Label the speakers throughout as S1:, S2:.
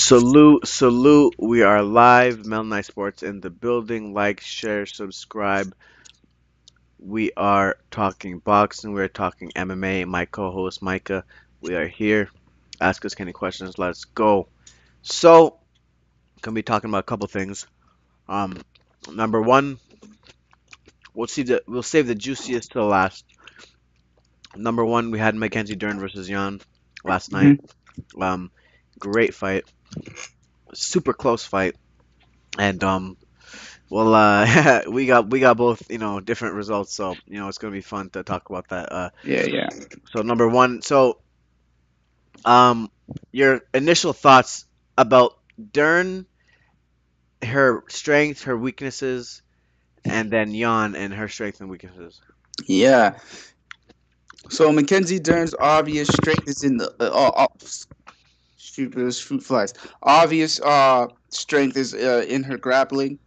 S1: Salute, salute. We are live. Mel Night Sports in the building. Like, share, subscribe. We are talking boxing. We're talking MMA. My co-host Micah. We are here. Ask us any questions. Let's go. So, gonna be talking about a couple things. Um, Number one, we'll save the juiciest to the last. Number one, we had Makenzie Dern versus Jan last night.
S2: Hmm.
S1: Um, Great fight, super close fight, and well, we got both, different results, so it's gonna be fun to talk about that.
S2: Yeah, yeah.
S1: So number one, um, your initial thoughts about Dern, her strengths, her weaknesses, and then Jan and her strengths and weaknesses.
S2: Yeah. So Mackenzie Dern's obvious strength is in the stupid as fruit flies. Obvious strength is in her grappling.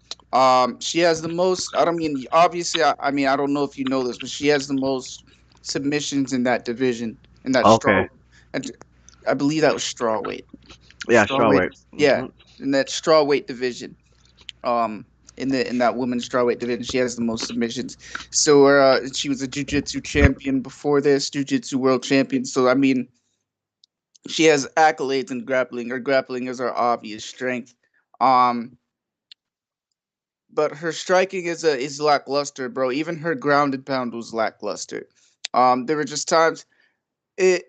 S2: She has the most. I don't mean obviously. I mean I don't know if you know this, but she has the most submissions in that division in that straw.
S1: Okay,
S2: And I believe that was strawweight.
S1: yeah,
S2: Strawweight.
S1: strawweight.
S2: Yeah, in that strawweight division. um in that women's strawweight division. She has the most submissions. So she was a jiu-jitsu champion before this, jiu-jitsu world champion. So I mean, she has accolades in grappling. Her grappling is her obvious strength. Um but her striking is lackluster, bro. Even her grounded pound was lackluster. There were just times it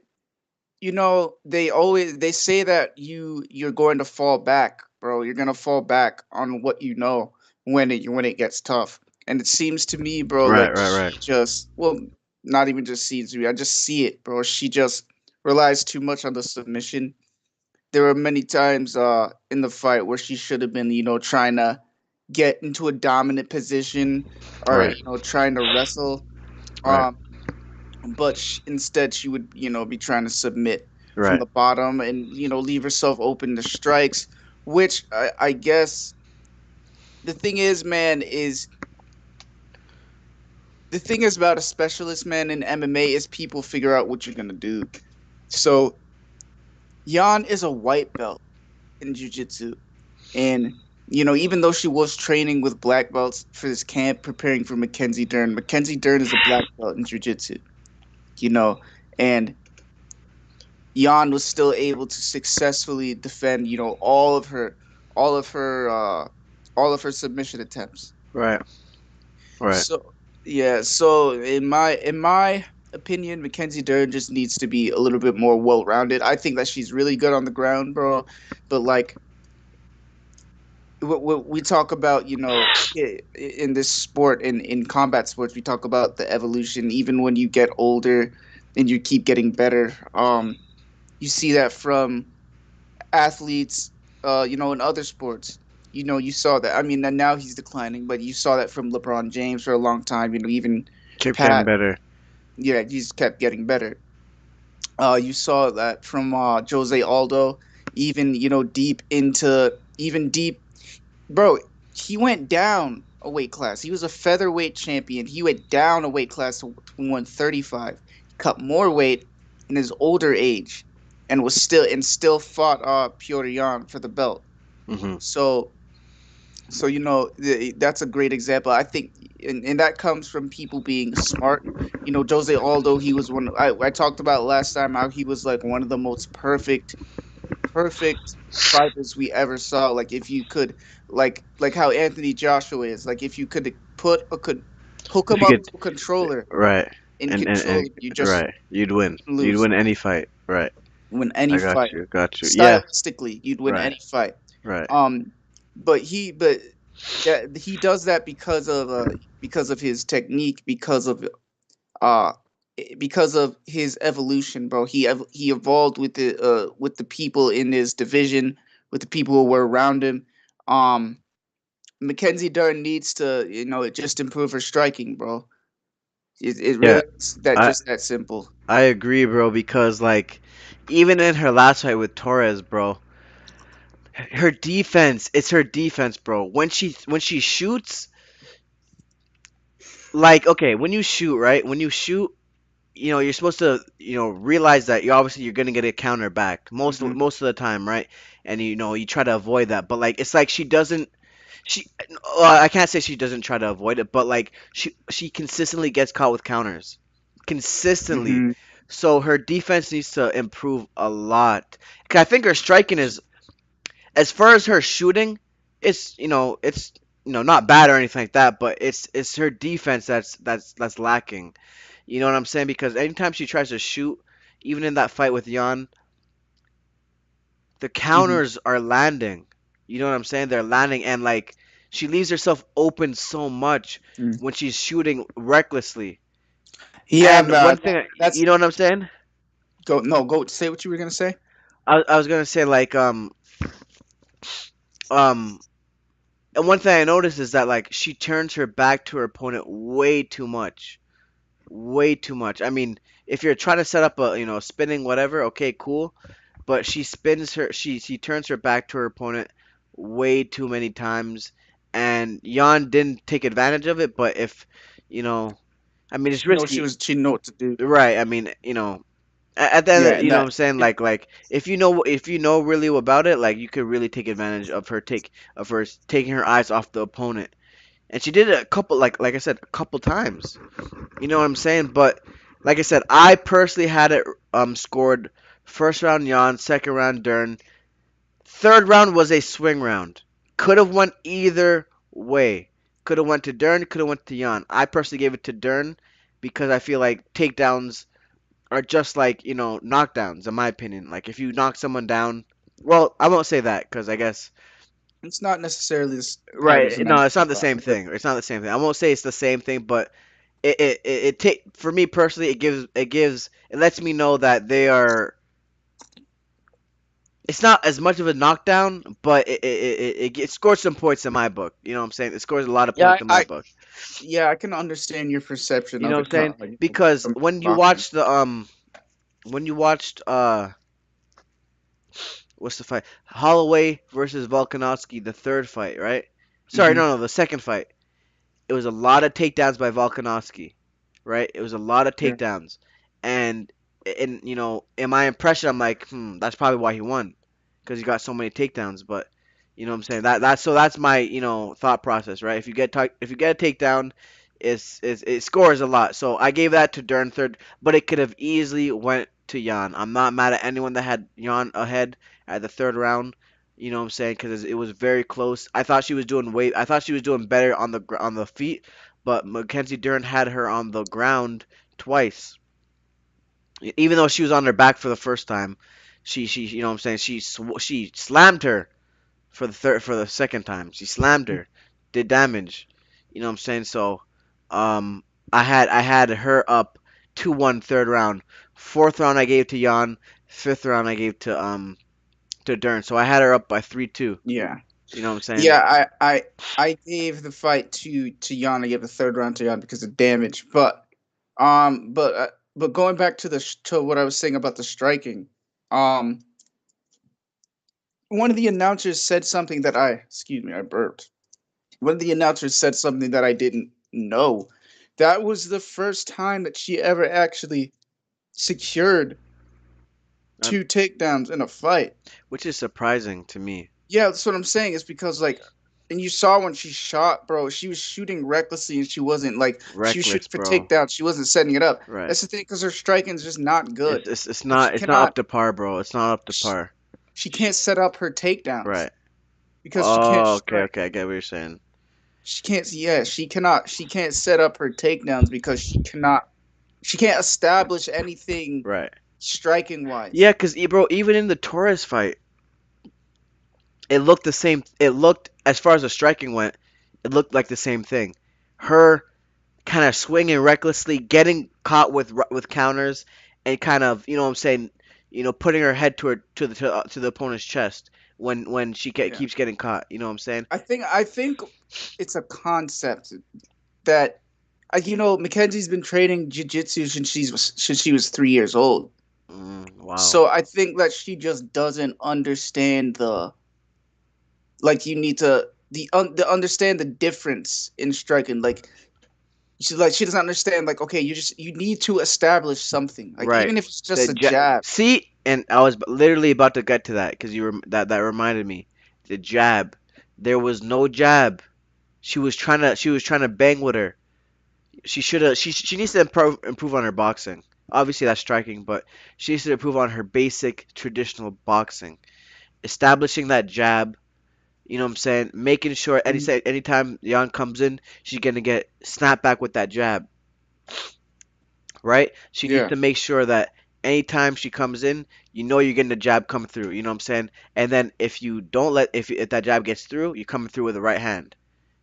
S2: they say that you're going to fall back, bro. You're gonna fall back on what you know when it gets tough. And it seems to me, bro,
S1: Right,
S2: like
S1: right, right.
S2: she just not even just seems to me. I just see it, bro. She just relies too much on the submission. There were many times in the fight where she should have been, trying to get into a dominant position or
S1: Right,
S2: trying to wrestle.
S1: right,
S2: Um, but instead she would be trying to submit from
S1: right.
S2: the bottom and leave herself open to strikes, which I guess the thing is, man, is the thing is about a specialist, man, in MMA is people figure out what you're gonna do. So Jan is a white belt in jiu-jitsu, and even though she was training with black belts for this camp preparing for Mackenzie Dern is a black belt in jiu-jitsu, you know and Jan was still able to successfully defend, all of her, all of her submission attempts.
S1: Right, right.
S2: So yeah, so in my opinion, Mackenzie Dern just needs to be a little bit more well rounded. I think that she's really good on the ground, bro. But like what we talk about, in this sport, in combat sports, we talk about the evolution. Even when you get older and you keep getting better, you see that from athletes, in other sports. You saw that. I mean, and now he's declining, but you saw that from LeBron James for a long time. Even
S1: Keep getting
S2: Pat,
S1: better.
S2: yeah, he's kept getting better. You saw that from Jose Aldo, even deep, bro. He went down a weight class. He was a featherweight champion. He went down a weight class to 135. He cut more weight in his older age, and still fought Piotr Jan for the belt.
S1: Hmm.
S2: So that's a great example. I think, and that comes from people being smart. Jose Aldo, he was one I talked about last time, how he was like one of the most perfect fighters we ever saw. Like if you could, like how Anthony Joshua is. Like if you could hook
S1: If
S2: him
S1: you
S2: up
S1: could,
S2: to a controller
S1: right,
S2: and
S1: and
S2: control it, you just
S1: right, you'd win. You'd
S2: lose.
S1: win any fight. Right.
S2: Win any
S1: I got
S2: fight.
S1: you. Got you. Yeah.
S2: Stylistically, you'd win
S1: Right.
S2: any fight.
S1: Right.
S2: Um, but that he does that because of his technique, uh because of his evolution, bro. He evolved with the people in his division, with the people who were around him. Um, Mackenzie Dern needs to just improve her striking, bro. It
S1: Yeah.
S2: really is that
S1: I
S2: just that simple.
S1: I agree, bro. Because like, even in her last fight with Torres, bro, her defense. It's her defense, bro. When she shoots, like, okay, when you shoot, right? When you shoot, you're supposed to realize that you're gonna get a counter back
S2: Hmm.
S1: most of the time, right? And you try to avoid that, but like it's like she doesn't. She, I can't say she doesn't try to avoid it, but like she consistently gets caught with counters, consistently.
S2: Hmm.
S1: So her defense needs to improve a lot. 'Cause I think her striking is, as far as her shooting, it's not bad or anything like that, but it's her defense that's lacking. You know what I'm saying? Because anytime she tries to shoot, even in that fight with Jan, the
S2: Hmm.
S1: counters are landing. You know what I'm saying? They're landing, and like she leaves herself open so much when she's shooting recklessly.
S2: Yeah,
S1: And one
S2: that
S1: thing,
S2: that's
S1: you know what I'm saying?
S2: go say what you were gonna say.
S1: I was gonna say like um and one thing I noticed is that like she turns her back to her opponent way too much. Way too much. I mean, if you're trying to set up a spinning whatever, okay, cool. But she turns her back to her opponent way too many times, and Jan didn't take advantage of it. But if you know, I mean, it's risky,
S2: She know what to do.
S1: right? I mean, at the end,
S2: Yeah, and
S1: you know what
S2: that
S1: I'm saying?
S2: it,
S1: Like if you know really about it, like you could really take advantage of her taking her eyes off the opponent. And she did it a couple, like I said, a couple times. You know what I'm saying? But like I said, I personally had it scored first round Jan, second round Dern. Third round was a swing round. Could have went either way. Could have went to Dern, could have went to Jan. I personally gave it to Dern because I feel like takedowns are just like, knockdowns in my opinion. Like if you knock someone down, well, I won't say that cuz I guess
S2: it's not necessarily how it is
S1: right,
S2: in
S1: no, it's not
S2: MMA,
S1: the
S2: but
S1: same thing. It's not the same thing. I won't say it's the same thing, but it take for me personally, it lets me know that they are. It's not as much of a knockdown, but it scores some points in my book. You know what I'm saying? It scores a lot of
S2: yeah,
S1: points in my book.
S2: yeah, I can understand your perception
S1: You know
S2: of
S1: what I'm
S2: it,
S1: saying?
S2: like
S1: Because
S2: from boxing.
S1: when you watched what's the fight? Holloway versus Volkanovski, the third fight, right? Sorry,
S2: Hmm.
S1: no, the second fight. It was a lot of takedowns by Volkanovski, right? It was a lot of
S2: Yeah.
S1: takedowns, and in my impression, I'm like, that's probably why he won, because he got so many takedowns. But you know what I'm saying, that's my thought process, right? If you get a takedown, it scores a lot. So I gave that to Dern third, but it could have easily went to Jan. I'm not mad at anyone that had Jan ahead at the third round. You know what I'm saying? Because it was very close. I thought she was doing better on the feet, but Makenzie Dern had her on the ground twice. Even though she was on her back for the first time, she you know what I'm saying, she slammed her for the second time. She slammed her, did damage. You know what I'm saying? So, um, I had her up 2-1 third round. Fourth round I gave to Jan. Fifth round I gave to Dern. So I had her up by 3-2.
S2: Yeah.
S1: You know what I'm saying?
S2: Yeah, I gave the fight to Jan. I gave the third round to Jan because of damage. But going back to to what I was saying about the striking, um, one of the announcers said something that excuse me, I burped. One of the announcers said something that I didn't know. That was the first time that she ever actually secured
S1: Um,
S2: 2 takedowns in a fight.
S1: which is surprising to me.
S2: Yeah, that's what I'm saying. Is because like, and you saw when she shot, bro. She was shooting recklessly, and she wasn't like she was
S1: Reckless,
S2: shooting for
S1: bro.
S2: takedowns. She wasn't setting it up.
S1: Right.
S2: That's the thing, because her striking is just not
S1: It's
S2: good.
S1: it's it's
S2: Like
S1: not it's not up to par, bro. It's not up to
S2: sh-
S1: par.
S2: she can't set up her takedowns
S1: Right.
S2: because she can't
S1: Oh, okay,
S2: strike.
S1: okay. I get what you're saying.
S2: She can't. Yeah, she cannot. She can't set up her takedowns because she cannot. She can't establish anything
S1: Right.
S2: striking wise.
S1: Yeah, cause bro, even in the Torres fight, it looked the same. It looked, as far as the striking went, it looked like the same thing. Her kind of swinging recklessly, getting caught with counters, and kind of, you know what I'm saying, putting her head to the opponent's chest when
S2: Yeah,
S1: keeps getting caught. You know what I'm saying?
S2: I think it's a concept that Mackenzie's been training jujitsu since she was 3 years old.
S1: Wow.
S2: So I think that she just doesn't understand like you need to the understand the difference in striking. Like she doesn't understand. Like, okay, you need to establish something. Like,
S1: Right.
S2: even if it's
S1: The
S2: just a
S1: jab.
S2: jab.
S1: See, and I was literally about to get to that because that reminded me. The jab. There was no jab. She was trying to bang with her. She should have. She needs to improve on her boxing. Obviously, that's striking, but she needs to improve on her basic traditional boxing. Establishing that jab. You know what I'm saying? Making sure
S2: Mhm.
S1: anytime Yan comes in, she's gonna get snap back with that jab, right? She needs
S2: Yeah,
S1: to make sure that anytime she comes in, you know you're getting the jab come through. You know what I'm saying? And then if you don't let if that jab gets through, you're coming through with the right hand.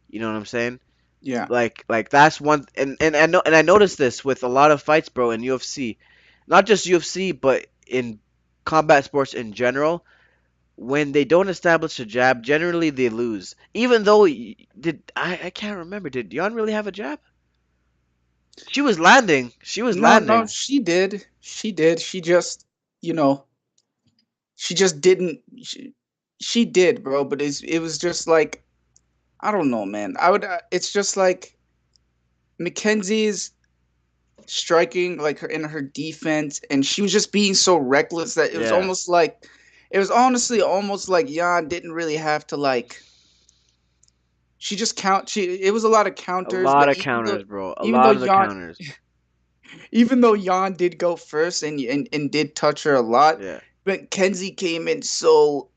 S1: You know what I'm saying?
S2: yeah.
S1: Like that's one and I noticed this with a lot of fights, bro, in UFC. Not just UFC, but in combat sports in general. When they don't establish a jab, generally they lose. Even though I can't remember, did Yon really have a jab? She was landing. She was
S2: No, no,
S1: landing.
S2: she did. She did. She just, you know, she just didn't. She did, bro. But it was just like, I don't know, man. I would. It's just like Mackenzie's striking, like her in her defense, and she was just being so reckless that it was
S1: Yeah.
S2: almost like, it was honestly almost like Jan didn't really have to like. She just count. She It was a lot of
S1: A
S2: counters,
S1: lot
S2: but
S1: of counters, bro. A
S2: even
S1: lot
S2: though
S1: of the
S2: Jan
S1: counters.
S2: even though Jan did go first and did touch her a lot,
S1: Yeah.
S2: but Kenzie came in so.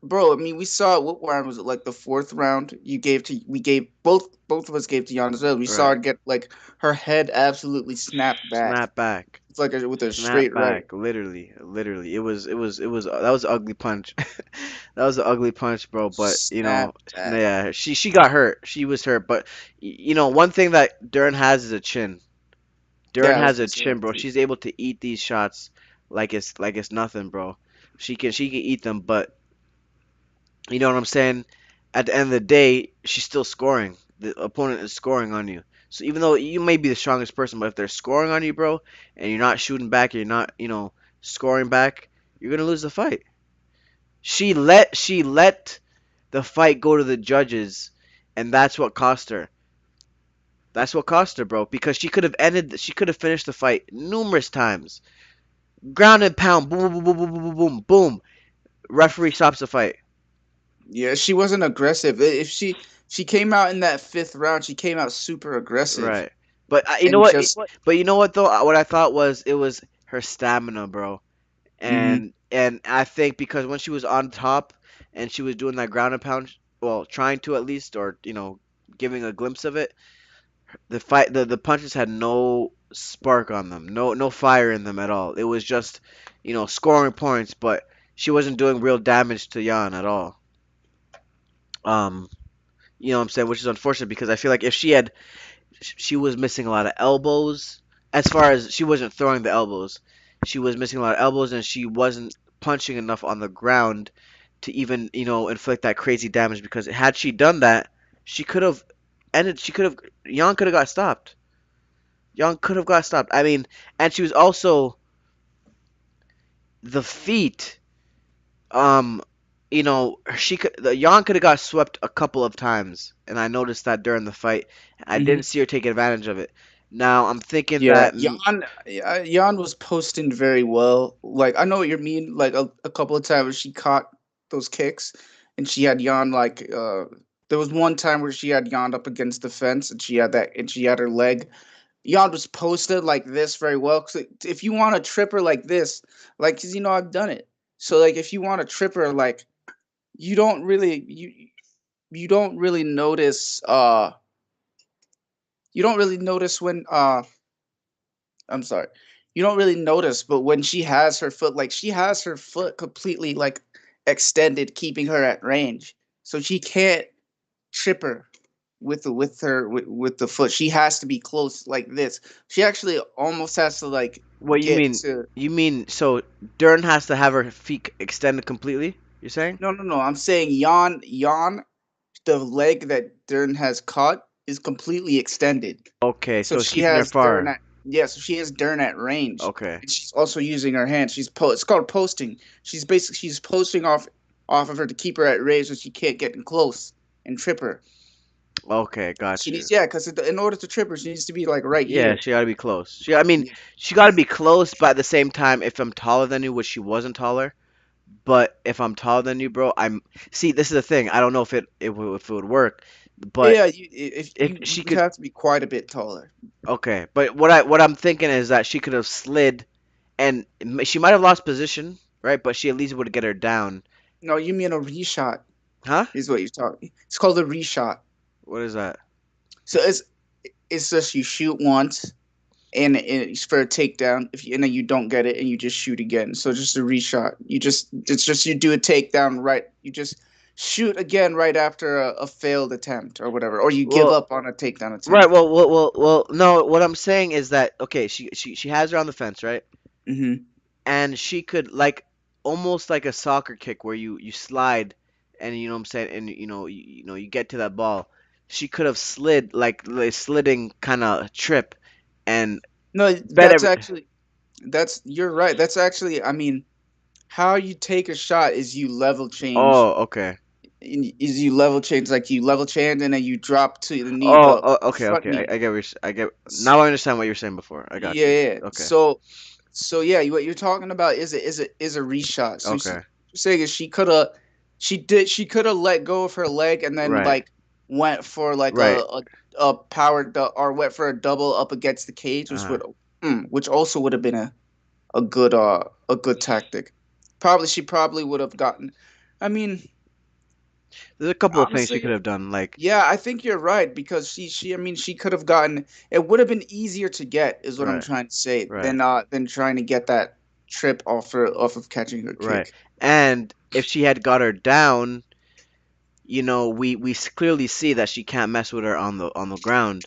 S2: Bro, I mean, we saw what round was it? Like the fourth round, we gave both of us gave to Jan as well. We saw
S1: Right.
S2: her get like her head absolutely snapped back.
S1: Snap back.
S2: It's like with a
S1: Snap
S2: straight right.
S1: back. Literally. It was that was an ugly punch. That was an ugly punch, bro. But
S2: Snap back.
S1: yeah, she got hurt. She was hurt. But one thing that Dern has is a chin. Dern
S2: Yeah, I was
S1: has
S2: gonna
S1: a
S2: say
S1: chin,
S2: that
S1: bro.
S2: too.
S1: She's able to eat these shots like it's nothing, bro. She can eat them, but you know what I'm saying? At the end of the day, she's still scoring. The opponent is scoring on you. So even though you may be the strongest person, but if they're scoring on you, bro, and you're not shooting back, you're not, scoring back, you're gonna lose the fight. She let the fight go to the judges, and that's what cost her. That's what cost her, bro, because she could have finished the fight numerous times. Ground and pound, boom, boom, boom, boom, boom, boom, boom, boom. Referee stops the fight.
S2: Yeah, she wasn't aggressive. If she came out in that fifth round, she came out super aggressive
S1: Right. But you know
S2: and
S1: what?
S2: just.
S1: But you know what though? What I thought was it was her stamina, bro.
S2: Mhm.
S1: And I think because when she was on top and she was doing that ground and pound, well, trying to at least, or giving a glimpse of it, the punches had no spark on them, no fire in them at all. It was just, scoring points, but she wasn't doing real damage to Jan at all. Um, you know what I'm saying? Which is unfortunate because I feel like if she was missing a lot of elbows. As far as she wasn't throwing the elbows, she was missing a lot of elbows, and she wasn't punching enough on the ground to even inflict that crazy damage. Because had she done that, she could have ended. She could have Young could have got stopped. Young could have got stopped. I mean, and she was also the feet. Um, the Young could have got swept a couple of times, and I noticed that during the fight. I
S2: Mhm.
S1: didn't see her take advantage of it. Now I'm thinking
S2: Yeah,
S1: that
S2: Jan was posting very well. Like, I know what you mean. Like a couple of times she caught those kicks, and she had Jan like. There was one time where she had Jan up against the fence, and she had her leg. Jan was posted like this very well. 'Cause if you want to trip her like this, like, 'cause I've done it. So like, if you want to trip her, like, you don't really you don't really notice. You don't really notice when I'm sorry. You don't really notice, but when she has her foot, like, she has her foot completely like extended, keeping her at range, so she can't trip her with the foot. She has to be close like this. She actually almost has to like
S1: what you
S2: get
S1: mean?
S2: to.
S1: You mean so Dern has to have her feet extended completely? You're saying?
S2: No, no, no. I'm saying Yan, the leg that Dern has caught is completely extended.
S1: Okay,
S2: So
S1: so it's
S2: she
S1: keeping her
S2: has Dern
S1: far.
S2: at yeah, so she has Dern at range,
S1: Okay.
S2: and she's also using her hands. It's called posting. She's posting off of her to keep her at range so she can't get in close and trip her.
S1: Okay,
S2: She
S1: got you.
S2: needs, yeah, because in order to trip her, she needs to be like right
S1: Yeah,
S2: here.
S1: she gotta be close. I mean,
S2: Yeah,
S1: she gotta be close, but at the same time, if I'm taller than you, which she wasn't taller, but if I'm taller than you, bro, I'm. See, this is the thing. I don't know if it would work, but
S2: yeah. If
S1: if
S2: you
S1: she
S2: would
S1: could,
S2: have to be quite a bit taller.
S1: okay. But what I'm thinking is that she could have slid, and she might have lost position, right? But she at least would get her down,
S2: No, you mean a reshot
S1: huh?
S2: is what you're talking. It's called a reshot.
S1: What is that?
S2: So it's just you shoot once and it's for a takedown. If you and then you don't get it and you just shoot again. So just a reshot. It's just you do a takedown right. You just shoot again right after a failed attempt or whatever, or you give
S1: Well,
S2: up on a takedown
S1: right.
S2: attempt.
S1: Well. No, what I'm saying is that okay. She has her on the fence, right?
S2: Hmm.
S1: And she could like almost like a soccer kick where you slide and you know what I'm saying and you get to that ball. She could have slid like sliding kind of trip and
S2: No,
S1: bet
S2: that's
S1: every.
S2: actually that's you're right. That's actually, I mean, how you take a shot is you level change.
S1: Oh, okay.
S2: Is you level change, like you level change and then you drop to the knee, the
S1: Okay,
S2: front
S1: okay.
S2: knee.
S1: I get I get now. I understand what you were saying before. I got
S2: Yeah,
S1: you.
S2: yeah.
S1: Okay,
S2: So yeah, what you're talking about is a reshot. So
S1: okay.
S2: what you're saying is she could have let go of her leg and then
S1: Right,
S2: like went for like
S1: right.
S2: a power or went for a double up against the cage,
S1: Uh-huh.
S2: which also would have been a good tactic. She probably would have gotten. I mean,
S1: There's a couple of things she
S2: honestly,
S1: could have done. Like,
S2: yeah, I think you're right because I mean she could have gotten, it would have been easier to get is what I'm
S1: right,
S2: trying to say
S1: right,
S2: than trying to get that trip off of catching her
S1: right.
S2: kick.
S1: And if she had got her down, we clearly see that she can't mess with her on the ground.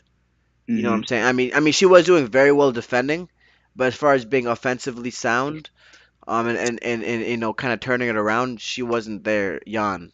S1: You know what I'm
S2: Hmm.
S1: saying? I mean, she was doing very well defending, but as far as being offensively sound, and kind of turning it around, she wasn't there. Jan,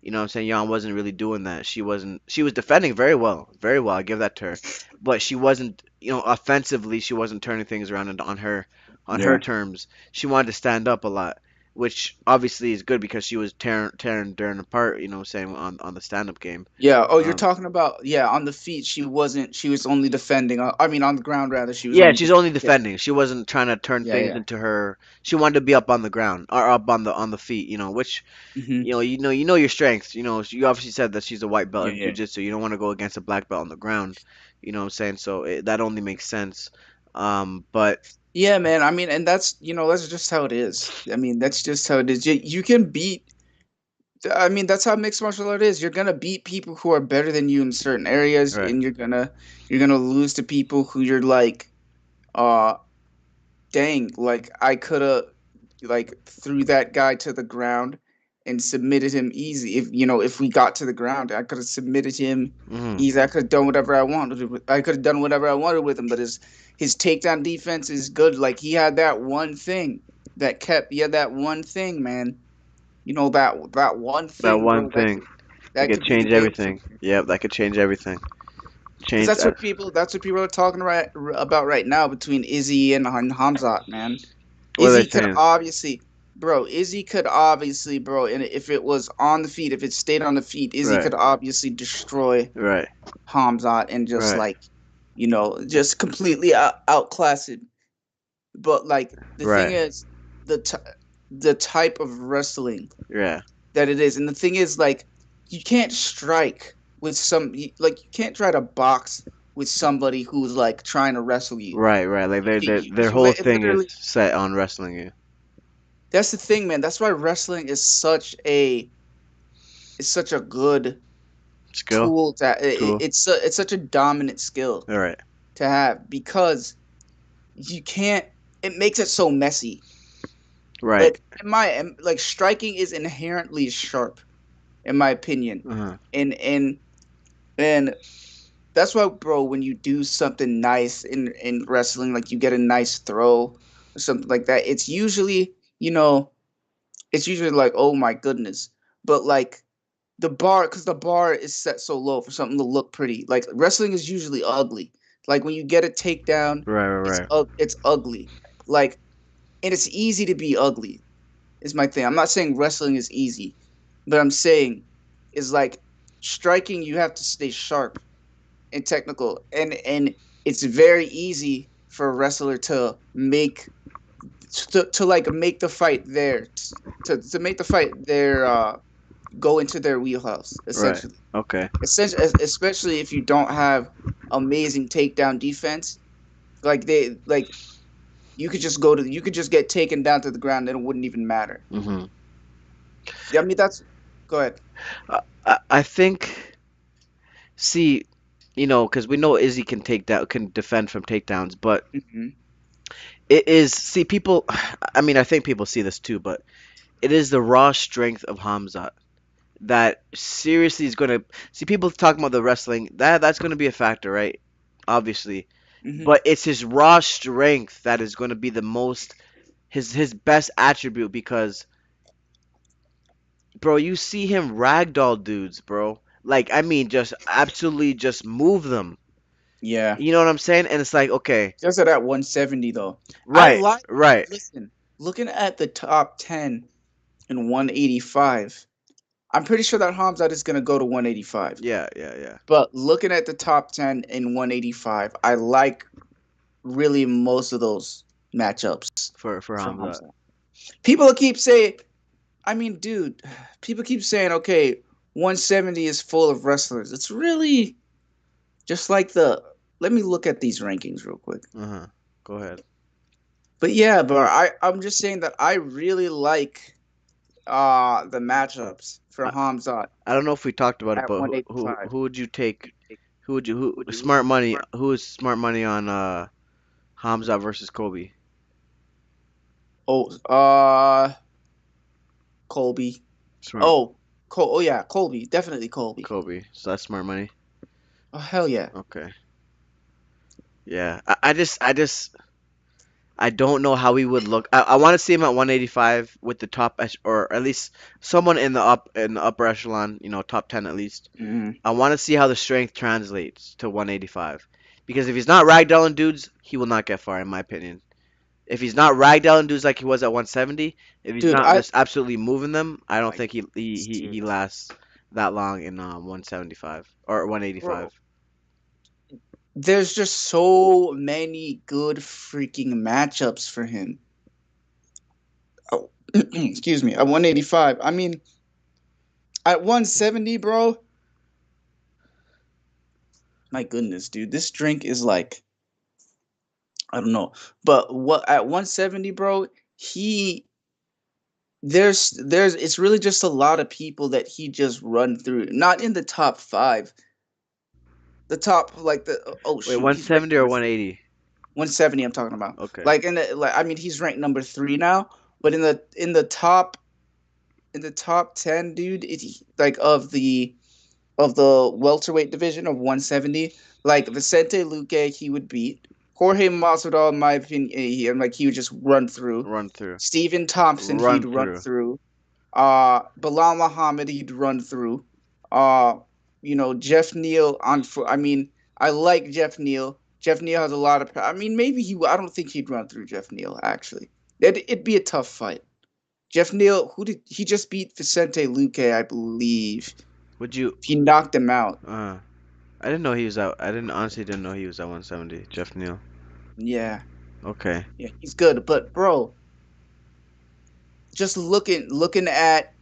S1: you know what I'm saying? Jan wasn't really doing that. She wasn't. She was defending very well, very well. I give that to her, but she wasn't. Offensively, she wasn't turning things around on her
S2: Yeah.
S1: terms. She wanted to stand up a lot, which obviously is good because she was tearing Dern apart. You know what I'm saying on the stand up game.
S2: Yeah. Oh, you're
S1: Um,
S2: talking about, yeah, on the feet she wasn't, she was only defending. I mean on the ground rather she was
S1: Yeah,
S2: only
S1: she's only
S2: defending. Yeah.
S1: defending. She wasn't trying to turn
S2: Yeah.
S1: things
S2: Yeah.
S1: into her. She wanted to be up on the ground or up on the feet. Which
S2: Hmm.
S1: you know your strengths. You obviously said that she's a white belt
S2: Yeah.
S1: in
S2: Yeah.
S1: jiu-jitsu. You don't want to go against a black belt on the ground. You know what I'm saying? So that only makes sense. But
S2: Yeah, man. I mean, and that's just how it is. I mean, that's just how it is. You can beat. I mean, that's how mixed martial art is. You're gonna beat people who are better than you in certain areas,
S1: right,
S2: and you're gonna lose to people who you're like, uh, dang, like I could have like threw that guy to the ground and submitted him easy. If we got to the ground, I could have submitted him
S1: hmm
S2: easy. I could have done whatever I wanted. I could have done whatever I wanted with him. But his takedown defense is good. Like he had that one thing he had that one thing, man. That one
S1: that
S2: thing,
S1: one
S2: bro.
S1: thing that
S2: That
S1: could
S2: could be the
S1: change
S2: game
S1: everything.
S2: changer.
S1: Yep, that could change everything.
S2: Because
S1: Change that.
S2: that's what people are talking about right now between Izzy and Hamzat, man.
S1: What are they
S2: Izzy could
S1: saying?
S2: obviously, bro. Izzy could obviously, bro. And if it was on the feet, if it stayed on the feet, Izzy
S1: Right,
S2: could obviously destroy
S1: right,
S2: Hamzat and just
S1: right,
S2: like, just completely outclass it. But like the thing
S1: right.
S2: is, the t- the type of wrestling
S1: Yeah,
S2: that it is, and the thing is, like, you can't strike with like you can't try to box with somebody who's like trying to wrestle you.
S1: right. Like their
S2: You
S1: whole thing is
S2: literally.
S1: set on wrestling you.
S2: That's the thing, man. That's why wrestling is such a good
S1: Skill,
S2: tool
S1: tool.
S2: it's such a dominant skill
S1: All right,
S2: to have because you can't. It makes it so messy.
S1: right.
S2: Like striking is inherently sharp, in my opinion,
S1: Uh-huh.
S2: and and that's why, bro. When you do something nice in wrestling, like you get a nice throw or something like that, it's usually like, oh my goodness. But like because the bar is set so low for something to look pretty. Like wrestling is usually ugly. Like when you get a takedown,
S1: Right.
S2: it's ugly. Like, and it's easy to be ugly. Is my thing. I'm not saying wrestling is easy, but I'm saying is like striking, you have to stay sharp and technical, and it's very easy for a wrestler to like make the fight there to make the fight there go into their wheelhouse
S1: Right.
S2: essentially.
S1: Okay.
S2: Especially if you don't have amazing takedown defense, like you could just get taken down to the ground and it wouldn't even matter.
S1: Hmm.
S2: Yeah, I mean that's go ahead.
S1: I think, see, because we know Izzy can defend from takedowns, but
S2: Hmm.
S1: it is, see, people, I mean, I think people see this too, but it is the raw strength of Hamza that seriously is going to, see, people talking about the wrestling, that's going to be a factor, right? Obviously.
S2: Hmm.
S1: But it's his raw strength that is going to be the most, his best attribute because, bro, you see him ragdoll dudes, bro. Like, I mean, just absolutely just move them.
S2: Yeah,
S1: You know what I'm saying? And it's like, okay,
S2: just at that 170 though. I
S1: right,
S2: like
S1: right.
S2: listen, looking at the top 10 in 185. I'm pretty sure that Hamzat is gonna go to 185.
S1: Yeah, yeah, yeah.
S2: But looking at the top 10 in 185, I like really most of those matchups
S1: For
S2: for
S1: Hamza.
S2: Hamzat. People keep saying, I mean, dude, people keep saying, okay, 170 is full of wrestlers. It's really just like the. Let me look at these rankings real quick.
S1: Uh-huh. Go ahead.
S2: But yeah, but I'm just saying that I really like the matchups for
S1: I,
S2: Hamzat
S1: I don't know if we talked about it,
S2: at
S1: but
S2: one
S1: who would you take? Who smart money? Who is smart money on Hamza versus Kobe?
S2: Oh, Colby.
S1: Smart
S2: Oh, oh yeah, Colby, definitely Colby.
S1: Kobe. So that's smart money.
S2: Oh hell yeah,
S1: Okay. Yeah. I don't know how he would look. I want to see him at 185 with the or at least someone in the upper echelon, top 10 at least.
S2: mm,
S1: I want to see how the strength translates to 185. Because if he's not ragdolling dudes, he will not get far, in my opinion. If he's not ragdolling dudes like he was at 170, if he's
S2: dude.
S1: not
S2: I
S1: just absolutely moving them, I don't
S2: like
S1: think he
S2: dude,
S1: lasts that long in 175 or
S2: bro.
S1: 185.
S2: There's just so many good freaking matchups for him. Oh, excuse me, at 185. I mean, at 170, bro. My goodness, dude, this drink is like I don't know, but what at 170, bro? He there's it's really just a lot of people that he just run through. Not in the top five. The top like the oh
S1: Wait,
S2: shoot, he's ranked
S1: 170 or
S2: number
S1: 180?
S2: 170. I'm talking about
S1: Okay.
S2: like in the like I mean he's ranked number three now, but in the top 10, dude, it's like of the welterweight division of 170, like Vicente Luque, he would beat Jorge Masvidal. In my opinion, he would just run through.
S1: Run through.
S2: Stephen Thompson, he'd
S1: Run
S2: run
S1: through.
S2: through. Bilal Muhammad, he'd run through. Jeff Neal on. I mean, I like Jeff Neal. Jeff Neal has a lot of. I mean, maybe he. I don't think he'd run through Jeff Neal. Actually, it'd be a tough fight. Jeff Neal, who did he just beat? Vicente Luque, I believe.
S1: Would you
S2: He knocked him out.
S1: uh I didn't know he was out. I didn't honestly didn't know he was at 170. Jeff Neal.
S2: Yeah,
S1: Okay.
S2: yeah, he's good. But bro, just looking at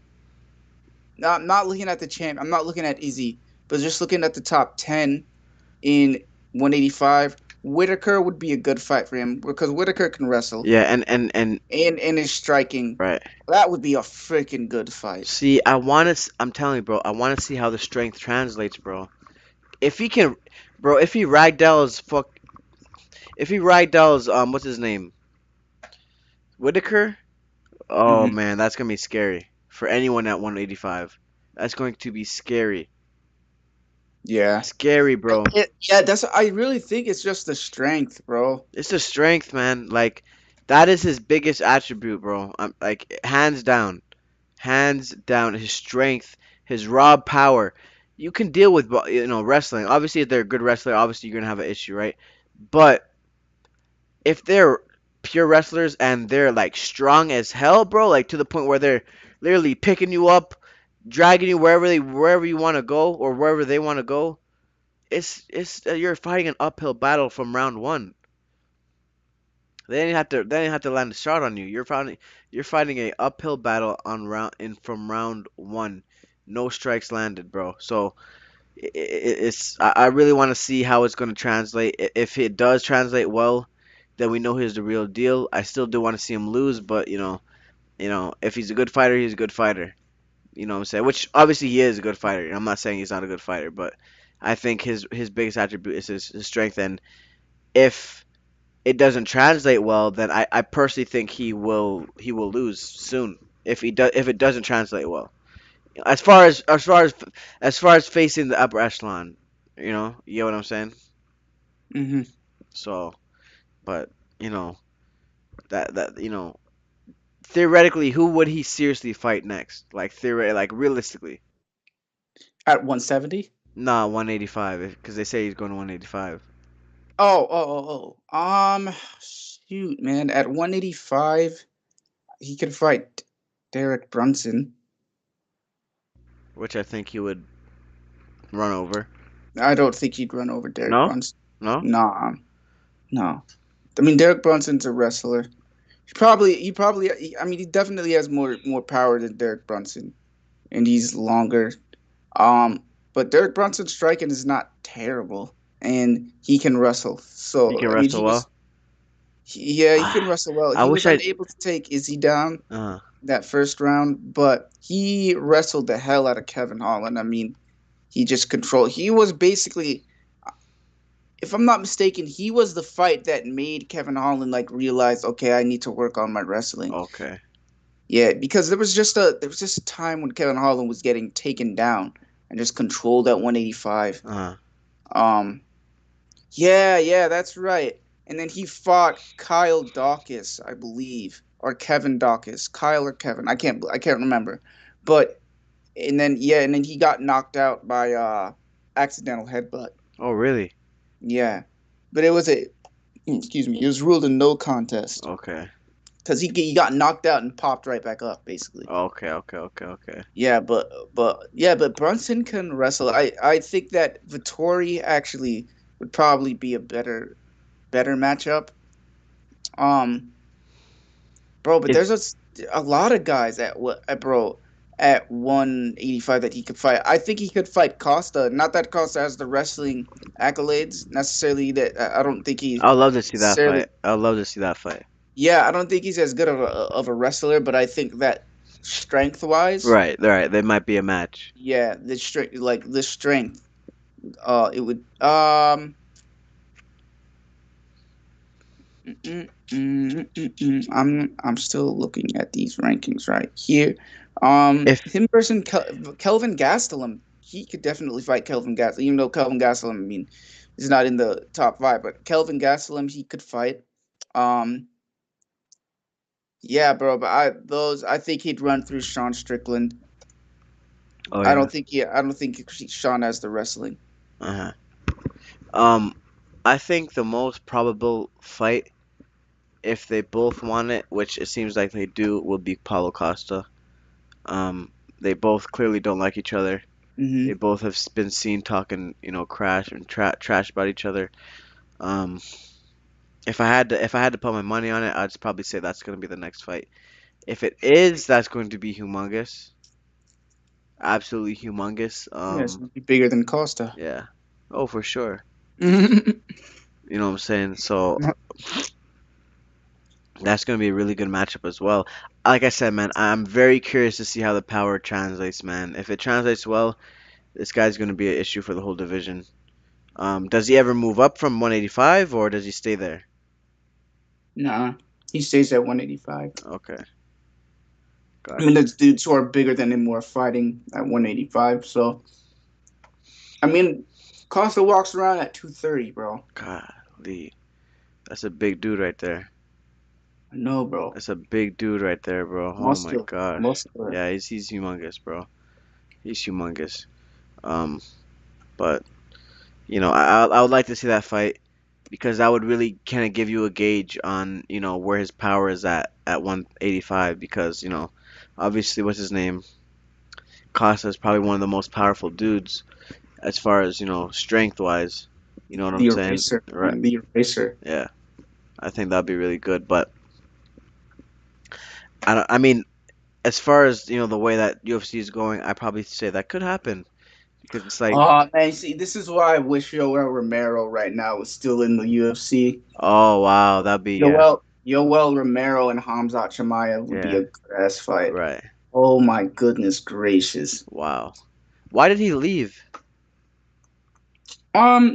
S2: not looking at the champ. I'm not looking at Izzy, but just looking at the top 10 in 185. Whitaker would be a good fight for him because Whitaker can wrestle
S1: Yeah, and
S2: and is striking.
S1: right.
S2: That would be a freaking good fight.
S1: See, I'm telling you, bro, I want to see how the strength translates, bro. If he can, bro, if he ragdolls, what's his name? Whitaker? Oh
S2: Hmm.
S1: man, that's gonna be scary for anyone at 185. That's going to be scary.
S2: Yeah.
S1: Scary, bro.
S2: Yeah, that's. I really think it's just the strength, bro.
S1: It's the strength, man. Like that is his biggest attribute, bro. Like hands down, his strength, his raw power. You can deal with, wrestling. Obviously, if they're a good wrestler, obviously you're gonna have an issue, right? But if they're pure wrestlers and they're like strong as hell, bro, like to the point where they're literally picking you up, dragging you wherever you want to go or wherever they want to go. It's you're fighting an uphill battle from round one. They didn't have to land a shot on you. You're fighting a uphill battle on round in from round one. No strikes landed, bro. So I really want to see how it's going to translate. If it does translate well, then we know he's the real deal. I still do want to see him lose, but if he's a good fighter, he's a good fighter. You know what I'm saying? Which obviously he is a good fighter. I'm not saying he's not a good fighter, but I think his biggest attribute is his strength. And if it doesn't translate well, then I personally think he will lose soon if it doesn't translate well. As far as facing the upper echelon, you know what I'm saying?
S2: Hmm.
S1: So, but you know that theoretically, who would he seriously fight next? Like realistically,
S2: At 170.
S1: nah, 185, because they say he's going to 185,
S2: Shoot, man. At 185, he could fight Derek Brunson.
S1: which I think he would run over.
S2: I don't think he'd run over Derek
S1: No,
S2: Brunson.
S1: no,
S2: Nah, no. I mean, Derek Brunson's a wrestler. I mean, he definitely has more power than Derek Brunson, and he's longer. Um, but Derek Brunson's striking is not terrible, and he can wrestle.
S1: he
S2: So
S1: can
S2: I mean,
S1: wrestle well.
S2: yeah, he can wrestle well.
S1: I
S2: He
S1: wish
S2: was
S1: I.
S2: unable to take Izzy down
S1: Uh,
S2: that first round, but he wrestled the hell out of Kevin Holland. I mean, he just controlled. He was basically, if I'm not mistaken, he was the fight that made Kevin Holland like realize, okay, I need to work on my wrestling.
S1: okay.
S2: Yeah, because there was just a time when Kevin Holland was getting taken down and just controlled at 185.
S1: Uh,
S2: Um, yeah, yeah, that's right. And then he fought Kyle Dawkins, I believe, or Kevin Dawkins, Kyle or Kevin, I can't remember. But and then he got knocked out by accidental headbutt.
S1: oh really?
S2: Yeah, but it was a excuse me, it was ruled a no contest
S1: Okay.
S2: because he got knocked out and popped right back up, basically.
S1: Okay. Okay. Okay. Okay.
S2: But Brunson can wrestle. I think that Vittori actually would probably be a better matchup. Um, bro, but
S1: Is
S2: there's a lot of guys at 185 that he could fight. I think he could fight Costa. Not that Costa has the wrestling accolades necessarily. That I don't think he
S1: I'd love to see that
S2: necessarily.
S1: fight. I'd love to see that fight.
S2: Yeah, I don't think he's as good of a wrestler, but I think that strength wise,
S1: Right. Right. There might be a match.
S2: yeah, the strength, it would I'm still looking at these rankings right here.
S1: If
S2: Him versus Kelvin Gastelum, he could definitely fight Kelvin Gastelum, even though Kelvin Gastelum, I mean, is not in the top five, but Kelvin Gastelum, he could fight. Um, yeah, bro, but I think he'd run through Sean Strickland.
S1: oh yeah.
S2: I don't think Sean has the wrestling.
S1: Uh-huh. Um, I think the most probable fight, if they both want it, which it seems like they do, will be Paulo Costa. Um, they both clearly don't like each other. They
S2: Hmm.
S1: both have been seen talking, crash and trash about each other. Um, if I had to put my money on it, I'd probably say that's gonna be the next fight. If it is, that's going to be humongous, absolutely humongous.
S2: Yes, be bigger than Costa.
S1: Yeah. Oh, for sure.
S2: Hmm.
S1: You know what I'm saying? So that's gonna be a really good matchup as well. Like I said, man, I'm very curious to see how the power translates, man. If it translates well, this guy's gonna be an issue for the whole division. Does he ever move up from 185 or does he stay there?
S2: Nah, he stays at 185.
S1: Okay,
S2: I mean,
S1: gotcha.
S2: there's dudes who are bigger than him who are fighting at 185. So, I mean, Costa walks around at 230, bro.
S1: Golly, that's a big dude right there.
S2: I know, bro.
S1: That's a big dude right there, bro. Oh my
S2: Muscular,
S1: gosh.
S2: muscular.
S1: Yeah, he's humongous, bro. He's humongous. Um, but I would like to see that fight because that would really kind of give you a gauge on where his power is at 185 because obviously what's his name Costa's probably one of the most powerful dudes as far as, strength wise. You know what I'm
S2: The
S1: saying?
S2: eraser,
S1: Right.
S2: man, the eraser.
S1: Yeah. I think that'd be really good. But I mean, as far as, the way that UFC is going, I probably say that could happen because it's like,
S2: Oh man, see, this is why I wish Yoel Romero right now was still in the UFC.
S1: oh wow, that'd be yeah,
S2: Yoel Romero and Hamzat Chimaev would be
S1: yeah,
S2: a good ass fight.
S1: right.
S2: Oh my goodness gracious.
S1: Wow. Why did he leave?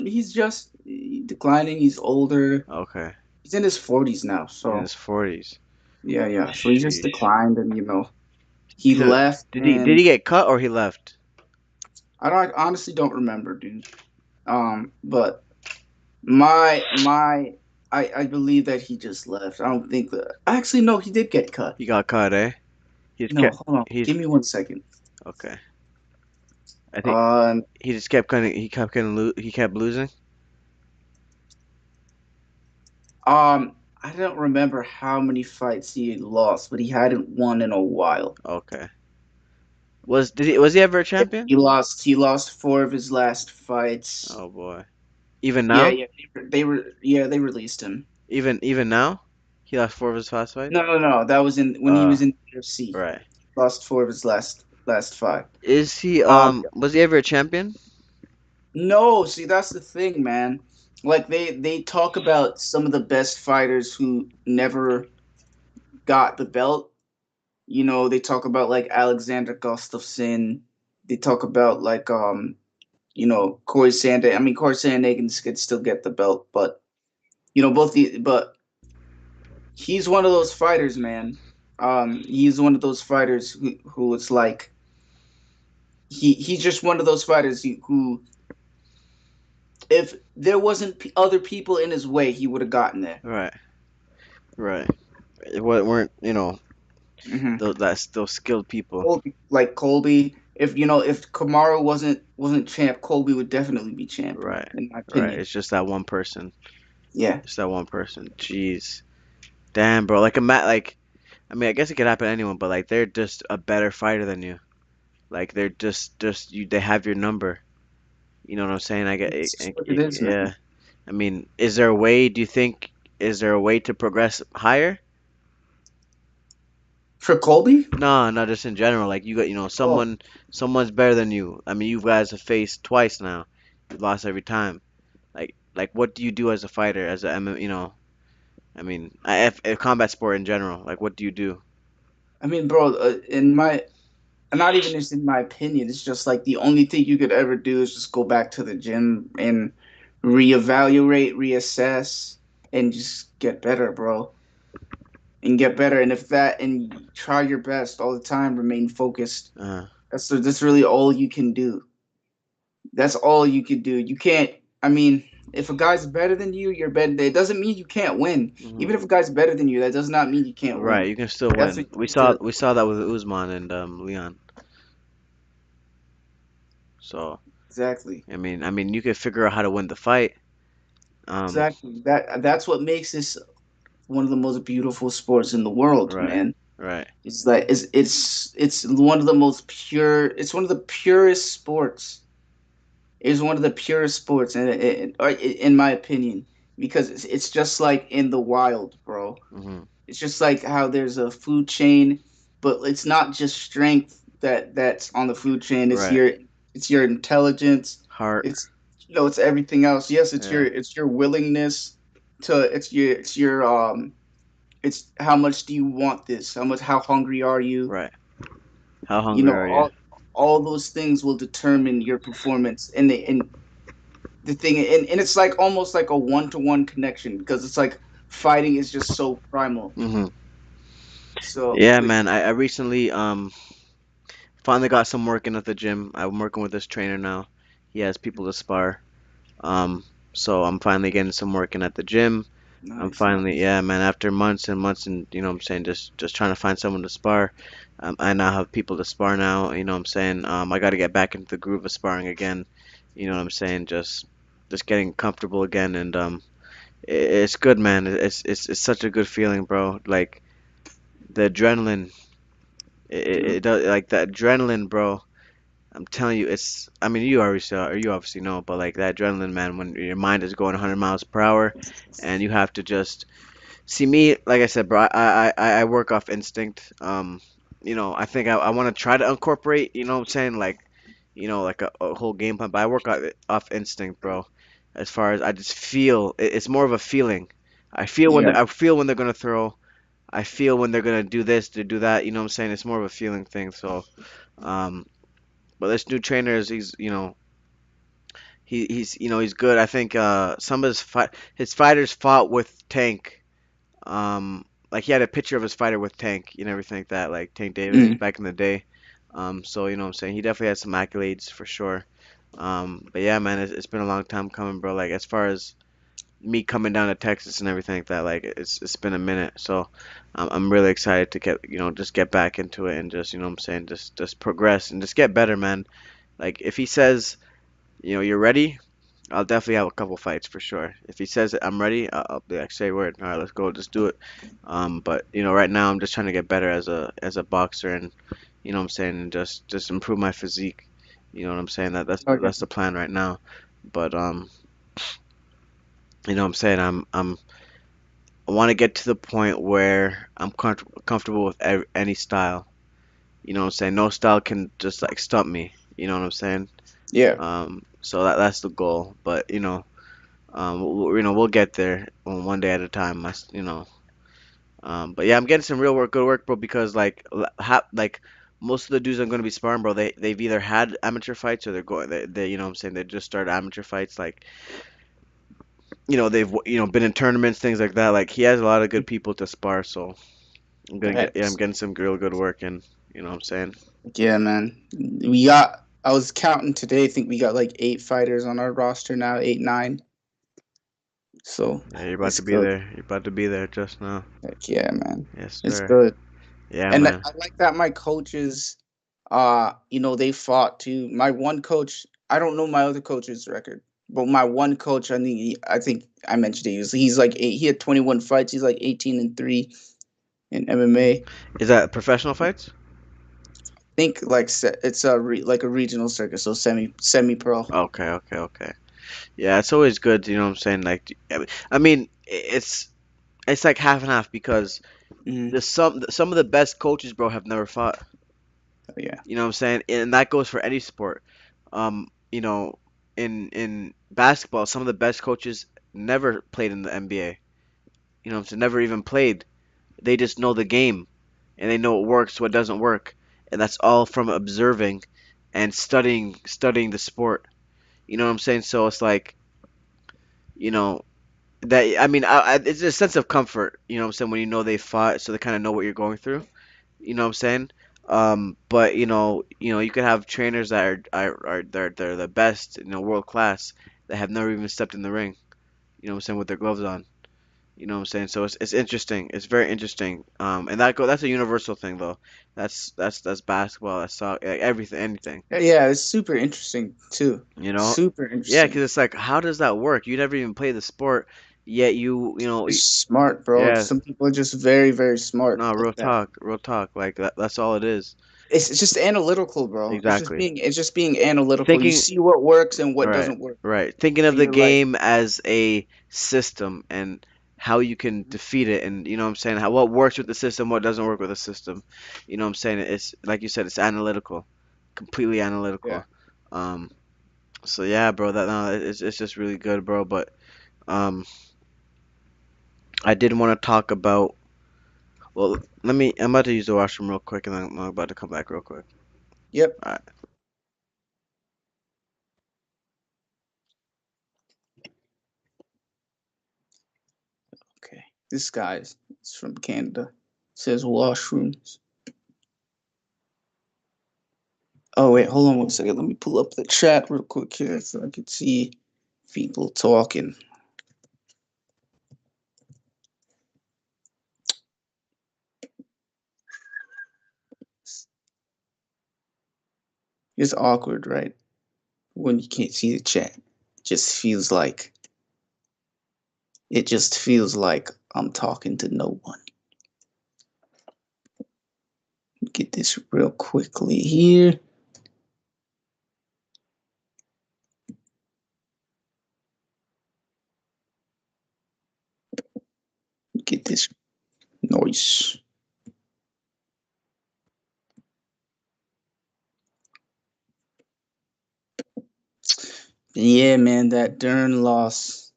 S2: He's just declining. He's older.
S1: Okay.
S2: He's in his 40s now.
S1: He's in
S2: So
S1: his 40s.
S2: yeah, yeah. So he just
S1: Sheesh.
S2: declined, and he
S1: So
S2: left,
S1: did
S2: and
S1: he get cut or he left?
S2: I honestly don't remember, dude. But my I believe that he just left. I don't think that. Actually, no, he did get cut.
S1: He got cut, eh? He's
S2: No,
S1: kept
S2: hold on.
S1: he's
S2: Give me 1 second.
S1: okay. I think
S2: Um,
S1: he just kept cutting. He kept losing.
S2: I don't remember how many fights he had lost, but he hadn't won in a while.
S1: Okay. Was he ever a champion?
S2: He lost four of his last fights.
S1: Oh boy. Even
S2: Yeah,
S1: now?
S2: yeah, they released him.
S1: Even now? He lost four of his last fights?
S2: No, no, no. That was in when he was in UFC.
S1: Right.
S2: Lost four of his last five.
S1: Is he
S2: Um,
S1: was he ever a champion?
S2: no, see that's the thing, man. Like they talk about some of the best fighters who never got the belt. They talk about like Alexander Gustafsson. They talk about like Corey Sandhagen. I mean, Corey Sandhagen could still get the belt, but but he's one of those fighters, man. He's one of those fighters who it's like he's just one of those fighters who if there wasn't other people in his way, he would have gotten there.
S1: Right. Right. It weren't,
S2: Hmm.
S1: those skilled people.
S2: Colby, if Kamaru wasn't champ, Colby would definitely be champ,
S1: Right.
S2: in my
S1: Right.
S2: opinion.
S1: It's just that one person.
S2: Yeah,
S1: Just that one person. Jeez. Damn, bro. Like I mean, I guess it could happen to anyone, but like they're just a better fighter than you. Like they're just you. They have your number. You know what I'm saying?
S2: it's just what it is,
S1: Yeah.
S2: man.
S1: I mean, is there a way? Do you think is there a way to progress higher?
S2: For Colby,
S1: No, not just in general. Like you got,
S2: oh,
S1: someone's better than you. I mean, you guys have faced twice now. You lost every time. Like what do you do as a fighter, as a I mean, a combat sport in general. Like what do you do?
S2: I mean, bro, in my not even just in my opinion, it's just like the only thing you could ever do is just go back to the gym and reevaluate, reassess, and just get better, bro. And get better. And if that, and try your best all the time, remain focused.
S1: Uh,
S2: That's really all you can do. That's all you can do. You can't. I mean, if a guy's better than you, you're better. It doesn't mean you can't win.
S1: mhm.
S2: Even if a guy's better than you, that does not mean you can't
S1: Right,
S2: win.
S1: you can still
S2: That's
S1: win.
S2: what you need to.
S1: We saw that with Usman and Leon. So
S2: Exactly.
S1: I mean, you could figure out how to win the fight. Um,
S2: Exactly. That's what makes this one of the most beautiful sports in the world,
S1: right,
S2: man.
S1: right.
S2: It's like it's one of the most pure. It's one of the purest sports. It's one of the purest sports, in my opinion, because it's just like in the wild, bro.
S1: Mhm.
S2: It's just like how there's a food chain, but it's not just strength that's on the food chain.
S1: Right.
S2: It's your intelligence.
S1: Heart.
S2: It's it's everything else. Yes,
S1: Yeah.
S2: it's your willingness to it's how much do you want this? How hungry are you?
S1: Right. How
S2: You
S1: hungry
S2: know,
S1: are you?
S2: all those things will determine your performance. And the thing, and it's like almost like a one-to-one connection because it's like fighting is just so primal.
S1: Mhm.
S2: So,
S1: Yeah,
S2: but
S1: man. I recently finally got some work in at the gym. I'm working with this trainer now. He has people to spar. Um, so I'm finally getting some work in at the gym. I'm
S2: nice,
S1: finally,
S2: nice.
S1: yeah, man, after months and months and what I'm saying, just trying to find someone to spar. I now have people to spar now, what I'm saying. I got to get back into the groove of sparring again. You know what I'm saying? Just getting comfortable again and it's good, man. It's such a good feeling, bro. Like the adrenaline, it
S2: Dude,
S1: does like the adrenaline, bro. I'm telling you, it's. I mean, you already saw, or you obviously know, but like that adrenaline, man, when your mind is going 100 miles per hour, and you have to just see me. Like I said, bro, I work off instinct. I think I want to try to incorporate. You know what I'm saying? Like, like a whole game plan, but I work off instinct, bro. As far as I just feel, it's more of a feeling.
S2: Yeah.
S1: I feel when they're gonna throw. I feel when they're gonna do this, to do that. You know what I'm saying? It's more of a feeling thing. So, um, but this new trainer is he's he's good. I think some of his fighters fought with Tank. Like he had a picture of his fighter with Tank and everything like that, like Tank Davis
S2: Mm.
S1: back in the day. So you know what I'm saying? He definitely has some accolades for sure. But yeah, man, it's been a long time coming, bro. Like as far as me coming down to Texas and everything like that, like it's been a minute. So I'm really excited to get just get back into it and just what I'm saying, just progress and just get better, man. Like if he says you're ready, I'll definitely have a couple fights for sure. If he says I'm ready, I'll be like, say word. All right, let's go, just do it. But right now I'm just trying to get better as a boxer and what I'm saying, and just improve my physique. You know what I'm saying?
S2: Okay.
S1: That's the plan right now. But what I'm saying, I want to get to the point where I'm comfortable with any style. You know what I'm saying? No style can just like stump me. You know what I'm saying?
S2: Yeah.
S1: So that's the goal. But we'll get there one day at a time. But yeah, I'm getting some real work, good work, bro. Because like most of the dudes I'm gonna be sparring, bro, they've either had amateur fights or they're going, you know what I'm saying, they just started amateur fights. Like they've been in tournaments, things like that. Like he has a lot of good people to spar, so I'm
S2: Facts.
S1: getting some real good work in. You know what I'm saying?
S2: Yeah, man. We got. I was counting today. I think we got like 8 fighters on our roster now. 8, 9. So
S1: Yeah, you're about
S2: it's
S1: to be
S2: good.
S1: there. You're about to be there just now.
S2: Heck yeah, man.
S1: Yes,
S2: It's
S1: sir.
S2: good.
S1: Yeah,
S2: And
S1: man.
S2: I like that my coaches, they fought too. My one coach, I don't know my other coach's record, but my one coach, I think I mentioned it. He's like he had 21 fights. He's like 18-3 in MMA.
S1: Is that professional fights?
S2: Think like it's like a regional circuit, so semi pro.
S1: Okay, okay, okay. Yeah, it's always good, you know what I'm saying? Like, I mean, it's like half and half because
S2: Mm-hmm.
S1: some of the best coaches, bro, have never fought.
S2: Yeah,
S1: You know what I'm saying? And that goes for any sport. Um, you know, in basketball, some of the best coaches never played in the NBA. You know what I'm saying? Never even played. They just know the game and they know what works, what doesn't work. And that's all from observing and studying the sport. You know what I'm saying? So it's like, you know, that I mean, it's a sense of comfort, you know what I'm saying, when you know they fought, so they kind of know what you're going through. You know what I'm saying? But you could have trainers that they're the best, world class, that have never even stepped in the ring. You know what I'm saying, with their gloves on. You know what I'm saying? So it's interesting. It's very interesting. And that's a universal thing though. That's basketball. That's soccer, like everything, anything.
S2: yeah. It's super interesting too.
S1: You know?
S2: Super
S1: Yeah,
S2: interesting.
S1: because it's like, how does that work? You never even play the sport, yet
S2: It's smart, bro.
S1: yeah.
S2: Some people are just very, very smart
S1: No,
S2: like
S1: real
S2: that.
S1: talk, real talk. Like that's all it is.
S2: It's just analytical, bro.
S1: Exactly.
S2: It's just being analytical. You
S1: Thinking,
S2: see what works and what
S1: right,
S2: doesn't work,
S1: right. Thinking of
S2: and
S1: the
S2: you're like,
S1: game as a system and how you can defeat it, and you know what I'm saying, how what works with the system, what doesn't work with the system. You know what I'm saying? It's like you said, it's analytical, completely
S2: yeah,
S1: analytical. Um, so yeah, bro, that no, it's just really good, bro. But um, I did want to talk about. Well, I'm about to use the washroom real quick, and then I'm about to come back real quick.
S2: yep,
S1: All right.
S2: okay. This guy's it's from Canada. Says washrooms. Oh wait, hold on one second. Let me pull up the chat real quick here so I can see people talking. It's awkward, right? When you can't see the chat. Just feels like it just feels like I'm talking to no one. Get this real quickly here. get this noise. Yeah, man, that Dern loss.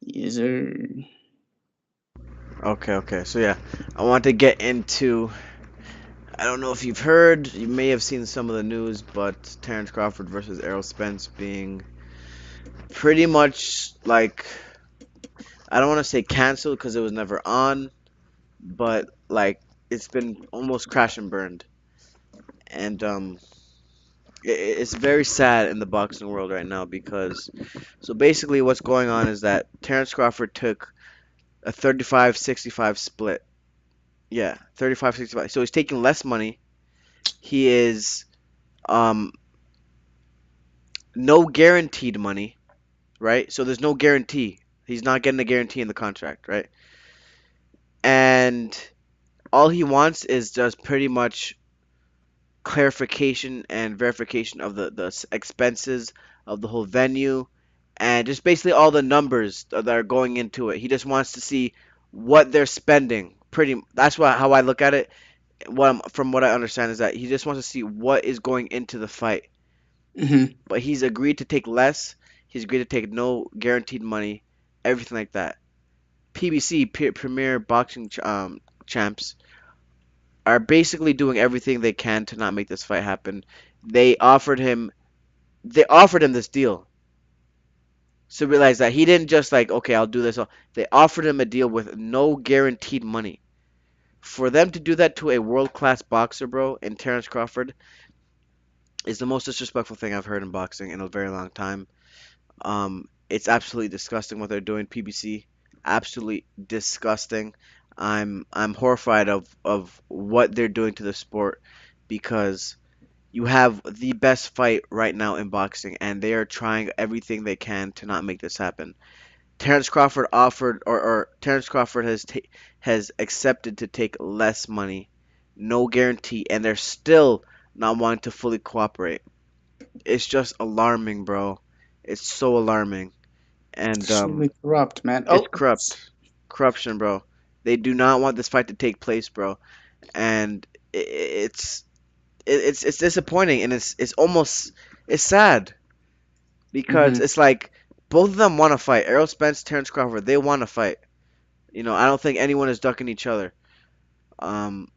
S2: Yes, sir.
S1: Okay, okay. So yeah, I want to get into. I don't know if you've heard. You may have seen some of the news, but Terence Crawford versus Errol Spence being pretty much like I don't want to say canceled because it was never on, but like it's been almost crash and burned, and it's very sad in the boxing world right now because so basically what's going on is that Terence Crawford took a 35-65 split. Yeah, 35-65. So he's taking less money. He is um no guaranteed money, right? So there's no guarantee. He's not getting a guarantee in the contract, right? And all he wants is just pretty much clarification and verification of the expenses of the whole venue and just basically all the numbers that are going into it. He just wants to see what they're spending. Pretty that's what how I look at it. From what I understand is that he just wants to see what is going into the fight.
S2: Hmm.
S1: But he's agreed to take less. He's agreed to take no guaranteed money, everything like that. PBC Premier Boxing Champs are basically doing everything they can to not make this fight happen. They offered him they offered him this deal. So realize that he didn't just like, okay, I'll do this. They offered him a deal with no guaranteed money. For them to do that to a world-class boxer, bro, and Terence Crawford is the most disrespectful thing I've heard in boxing in a very long time. It's absolutely disgusting what they're doing, PBC. Absolutely disgusting. I'm horrified of what they're doing to the sport because you have the best fight right now in boxing, and they are trying everything they can to not make this happen. Terence Crawford offered, or Terence Crawford has accepted to take less money, no guarantee, and they're still not wanting to fully cooperate. It's just alarming, bro. It's so alarming, and
S2: Extremely corrupt, man.
S1: it's
S2: Oh,
S1: corruption, bro. They do not want this fight to take place, bro, and it's it's disappointing, and it's almost it's sad because
S2: hmm.
S1: it's like both of them want to fight. Errol Spence, Terence Crawford, they want to fight. I don't think anyone is ducking each other. Um,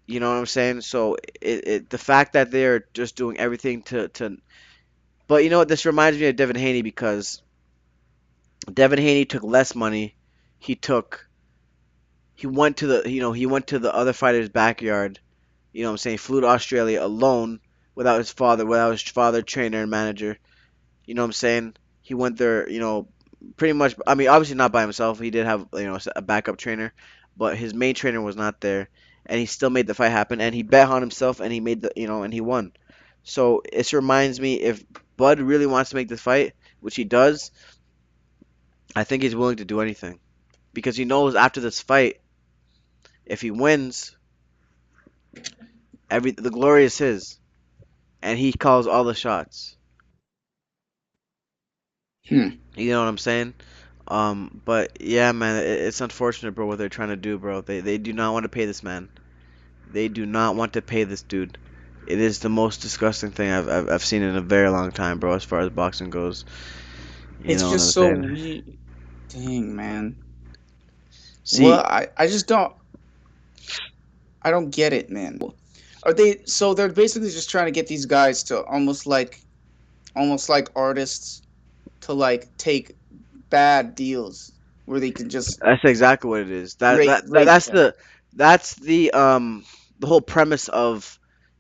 S1: you know what I'm saying? So the fact that they're just doing everything to but you know what? This reminds me of Devin Haney because Devin Haney took less money. He took he went to he went to the other fighter's backyard. You know what I'm saying? Flew to Australia alone without his father, trainer, and manager. You know what I'm saying? He went there, pretty much. I mean, obviously not by himself. He did have, a backup trainer, but his main trainer was not there, and he still made the fight happen. And he bet on himself, and he made and he won. So it reminds me if Bud really wants to make this fight, which he does, I think he's willing to do anything because he knows after this fight, if he wins, the glory is his, and he calls all the shots.
S2: Hmm.
S1: You know what I'm saying? But yeah, man, it's unfortunate, bro, what they're trying to do, bro. They do not want to pay this man. They do not want to pay this dude. It is the most disgusting thing I've seen in a very long time, bro, as far as boxing goes. You
S2: It's
S1: know what I'm
S2: just so
S1: saying?
S2: we. Dang, man. Well,
S1: See,
S2: I just don't. I don't get it, man. Are they so they're basically just trying to get these guys to almost like artists to like take bad deals where they can just
S1: that's exactly what it is.
S2: rape them.
S1: That's the whole premise of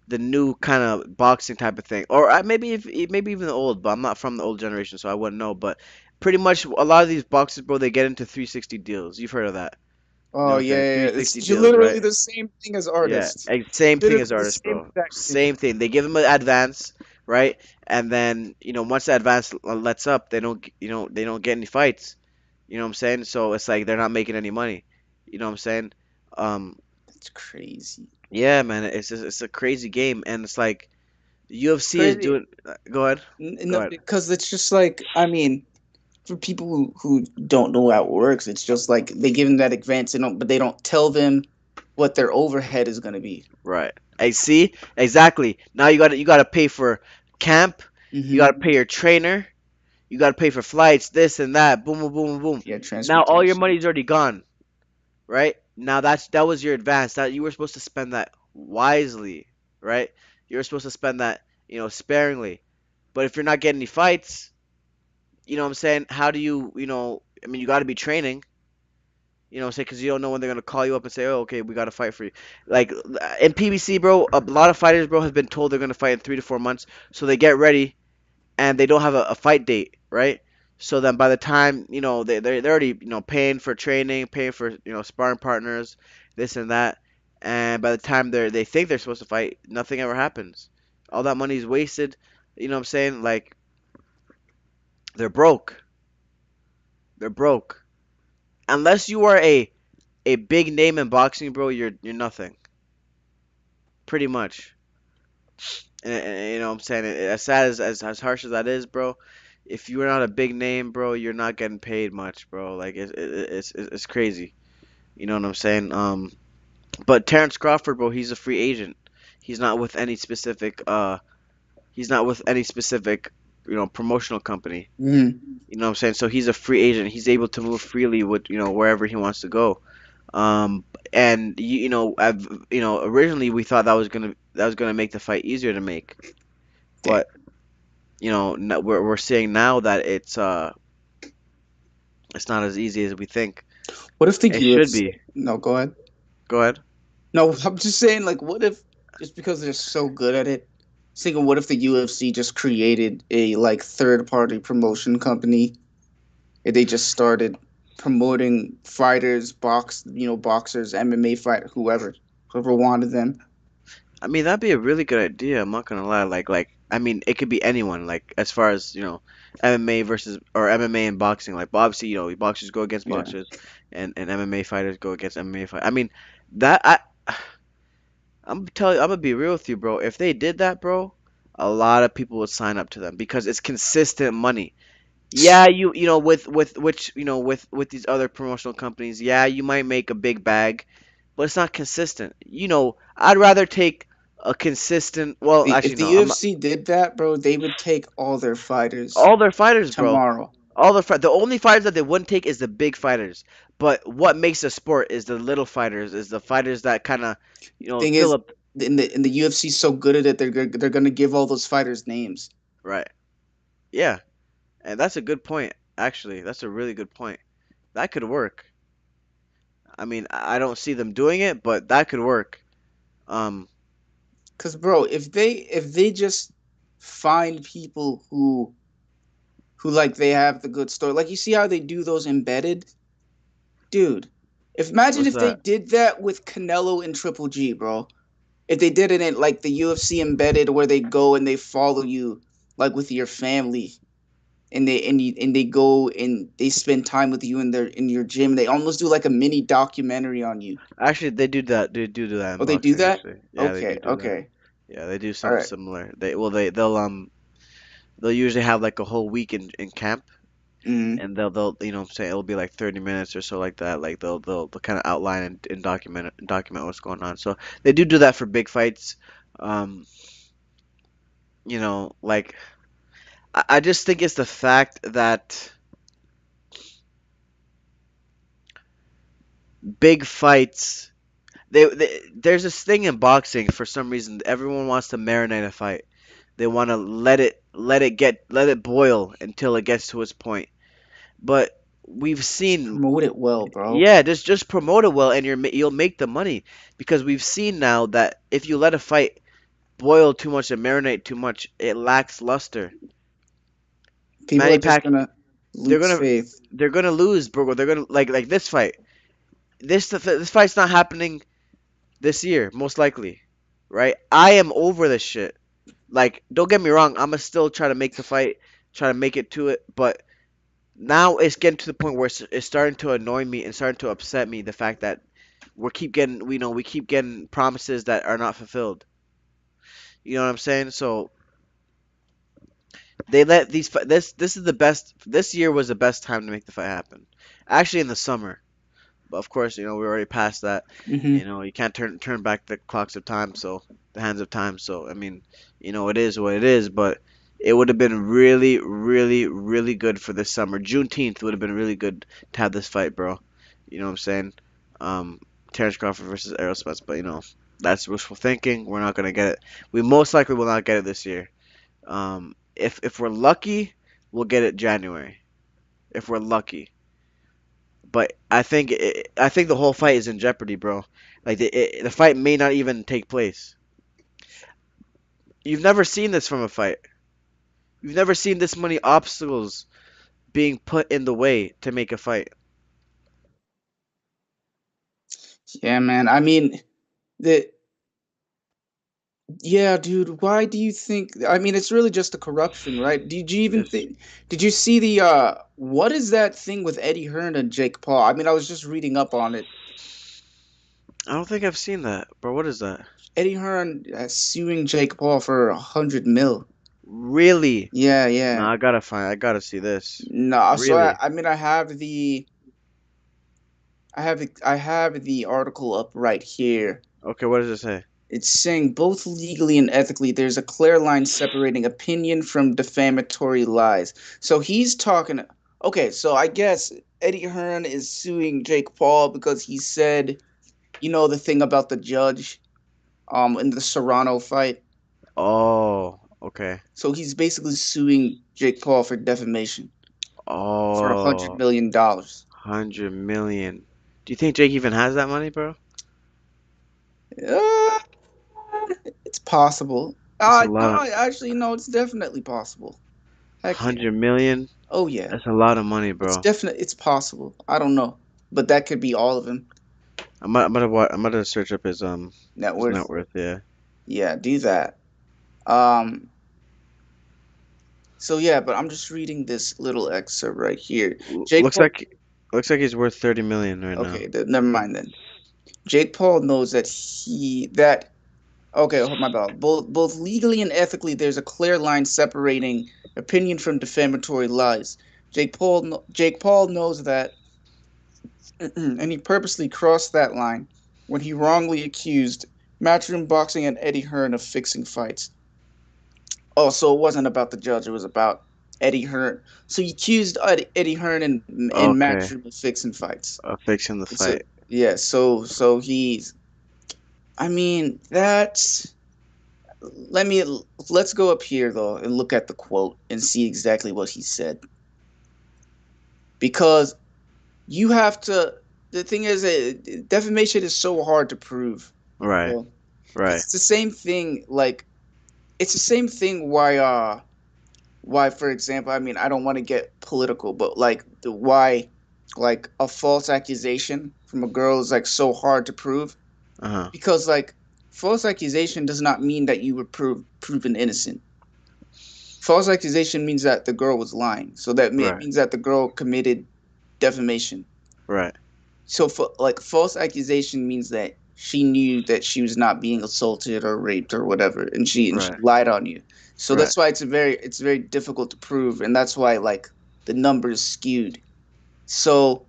S1: the new kind of boxing type of thing, or maybe even the old. But I'm not from the old generation, so I wouldn't know. But pretty much a lot of these boxers, bro, they get into 360 deals. You've heard of that? You know
S2: Oh
S1: what I'm
S2: yeah,
S1: saying?
S2: yeah, yeah.
S1: 360
S2: It's
S1: deals,
S2: literally
S1: right?
S2: the same thing as
S1: Yeah,
S2: artists.
S1: same thing as
S2: Literally the
S1: artists,
S2: same
S1: bro.
S2: exact thing.
S1: Same thing. They give them an advance, right? And then once the advance lets up, they don't get any fights. You know what I'm saying? So it's like they're not making any money. You know what I'm saying? Um,
S2: It's crazy.
S1: Yeah, man, it's a crazy game, and it's like UFC is
S2: Crazy.
S1: doing. Go ahead, go
S2: No,
S1: ahead.
S2: because it's just like, I mean, for people who don't know how it works, it's just like they give them that advance, but they don't tell them what their overhead is gonna be.
S1: Right. I see exactly. Now you got to pay for camp. You got
S2: Mm-hmm.
S1: to pay your trainer. You got to pay for flights, this and that. Boom, boom, boom, boom, boom.
S2: Yeah,
S1: Now all your
S2: transportation.
S1: money's already gone. Right? Now that was your advance. That you were supposed to spend that wisely, right? You were supposed to spend that, sparingly. But if you're not getting any fights, you know what I'm saying? How do I mean, you got to be training, say because you don't know when they're gonna call you up and say, "Oh, okay, we got to fight for you." Like in PBC, bro, a lot of fighters, bro, have been told they're gonna fight in 3 to 4 months, so they get ready and they don't have a fight date, right? So then by the time, they're already, paying for training, paying for, sparring partners, this and that. And by the time they think they're supposed to fight, nothing ever happens. All that money is wasted. You know what I'm saying? Like they're broke. They're broke. Unless you are a big name in boxing, bro, you're nothing. Pretty much. And you know what I'm saying? As sad as harsh as that is, bro, if you're not a big name, bro, you're not getting paid much, bro. Like it's crazy. You know what I'm saying? But Terence Crawford, bro, he's a free agent. He's not with any specific he's not with any specific, promotional company.
S2: Mm-hmm.
S1: You know what I'm saying? So he's a free agent. He's able to move freely with, wherever he wants to go. Um, and originally we thought that was gonna make the fight easier to make,
S2: Damn.
S1: but we're seeing now that it's not as easy as we think.
S2: What if the
S1: It should
S2: UFC?
S1: be.
S2: No, go ahead.
S1: Go ahead.
S2: No, I'm just saying, like, what if just because they're so good at it? Thinking, what if the UFC just created a like third party promotion company and they just started promoting fighters, boxers, MMA fighter, whoever wanted them.
S1: I mean, that'd be a really good idea. I'm not gonna lie. I mean, it could be anyone. Like, as far as MMA versus or MMA and boxing. Like, but obviously, boxers go against
S2: Yeah,
S1: boxers, and MMA fighters go against MMA fighters. I mean, that I'm gonna be real with you, bro. If they did that, bro, a lot of people would sign up to them because it's consistent money. Yeah, with which with these other promotional companies, yeah, you might make a big bag, but it's not consistent. I'd rather take a consistent. Well,
S2: if
S1: actually,
S2: the
S1: no. I'm not,
S2: UFC did that, bro, they would take all their fighters
S1: all their fighters, bro.
S2: tomorrow.
S1: The only fighters that they wouldn't take is the big fighters. But what makes a sport is the little fighters, is the fighters that kind of,
S2: Thing
S1: fill
S2: is,
S1: up.
S2: in the UFC so good at it, they're gonna give all those fighters names.
S1: Right. Yeah, and that's a good point. Actually, that's a really good point. That could work. I mean, I don't see them doing it, but that could work. Um,
S2: Cause bro, if they just find people who like they have the good story, like you see how they do those embedded, dude. If imagine
S1: what's
S2: if they
S1: that?
S2: did that with Canelo and Triple G, bro. If they did it in like the UFC embedded, where they go and they follow you, like with your family, and they go and they spend time with you in your gym. They almost do like a mini documentary on you.
S1: Actually, they do that. They do that in
S2: Oh, they do
S1: boxing.
S2: that?
S1: Actually, yeah, they
S2: Okay,
S1: do that.
S2: okay.
S1: Yeah, they do
S2: All
S1: something
S2: right.
S1: similar. They'll usually have like a whole week in camp,
S2: Mm.
S1: and they'll what I'm saying, it'll be like 30 minutes or so like that. Like they'll kind of outline and document what's going on. So they do that for big fights. Um, like I just think it's the fact that big fights. There's this thing in boxing for some reason. Everyone wants to marinate a fight. They want to let it boil until it gets to its point. But we've
S2: Just
S1: seen,
S2: promote it well, bro.
S1: yeah, just promote it well, and you'll make the money because we've seen now that if you let a fight boil too much and marinate too much, it lacks luster.
S2: People
S1: Manny
S2: are just
S1: Pac,
S2: gonna
S1: they're
S2: lose
S1: gonna
S2: faith.
S1: they're gonna lose, bro. They're gonna like this fight. This fight's not happening this year, most likely, right? I am over this shit. Like, don't get me wrong, I'ma still try to make the fight, try to make it to it, but now it's getting to the point where it's starting to annoy me and starting to upset me the fact that we keep getting promises that are not fulfilled. You know what I'm saying? So they let this is the best. This year was the best time to make the fight happen. Actually, in the summer. But of course, we're already past that.
S2: Hmm.
S1: You can't turn back the clocks of time, so the hands of time. So I mean, it is what it is. But it would have been really, really, really good for this summer. Juneteenth would have been really good to have this fight, bro. You know what I'm saying? Um, Terence Crawford versus Errol Spence. But that's wishful thinking. We're not gonna get it. We most likely will not get it this year. If we're lucky, we'll get it January. If we're lucky. But I think the whole fight is in jeopardy, bro. Like the fight may not even take place. You've never seen this from a fight. You've never seen this many obstacles being put in the way to make a fight.
S2: Yeah, man. I mean, the yeah, dude. Why do you think? I mean, it's really just the corruption, right? Did you even
S1: It's
S2: think? Did you see the what is that thing with Eddie Hearn and Jake Paul? I mean, I was just reading up on it.
S1: I don't think I've seen that, bro. What is that?
S2: Eddie Hearn suing Jake Paul for 100 mil.
S1: Really?
S2: Yeah,
S1: No,
S2: yeah.
S1: I gotta see this.
S2: No, so
S1: Really?
S2: I mean, I have the article up right here.
S1: Okay, what does it say?
S2: It's saying both legally and ethically, there's a clear line separating opinion from defamatory lies. So he's talking. Okay, so I guess Eddie Hearn is suing Jake Paul because he said, the thing about the judge, in the Serrano fight.
S1: Oh, okay.
S2: So he's basically suing Jake Paul for defamation for a hundred
S1: Oh,
S2: million dollars.
S1: 100 million. Do you think Jake even has that money, bro?
S2: Uh, it's possible.
S1: That's a
S2: No,
S1: lot of
S2: actually, no, it's definitely possible. Heck yeah.
S1: 100 million.
S2: Oh yeah.
S1: That's a lot of money,
S2: It's
S1: bro.
S2: definitely it's possible. I don't know, but that could be all of him.
S1: I'm gonna search up
S2: Net
S1: his net
S2: worth.
S1: worth. Yeah.
S2: Yeah, do that. Um. So yeah, but I'm just reading this little excerpt right here. Jake
S1: Looks
S2: Paul.
S1: like he's worth 30 million right now.
S2: Okay, never mind then. Jake Paul knows that. Okay, oh, my bad. Both legally and ethically, there's a clear line separating opinion from defamatory lies. Jake Paul knows that, and he purposely crossed that line when he wrongly accused Matchroom Boxing and Eddie Hearn of fixing fights. Oh, so it wasn't about the judge; it was about Eddie Hearn. So he accused Eddie Hearn and
S1: Okay,
S2: Matchroom of fixing fights.
S1: fixing the
S2: So
S1: fight.
S2: yeah, so he's. I mean, that's. Let me let's go up here though and look at the quote and see exactly what he said because you have to. The thing is, defamation is so hard to prove.
S1: Right,
S2: Well, because
S1: right.
S2: it's the same thing. Like it's the same thing. Why, for example, I mean, I don't want to get political, but like the why, like a false accusation from a girl is like so hard to prove
S1: Uh-huh.
S2: because like false accusation does not mean that you were proven innocent. False accusation means that the girl was lying, so that
S1: Right,
S2: means that the girl committed defamation.
S1: right,
S2: So, for like false accusation means that she knew that she was not being assaulted or raped or whatever, and she
S1: right,
S2: lied on you. So
S1: right.
S2: that's why it's very difficult to prove, and that's why like the numbers skewed. So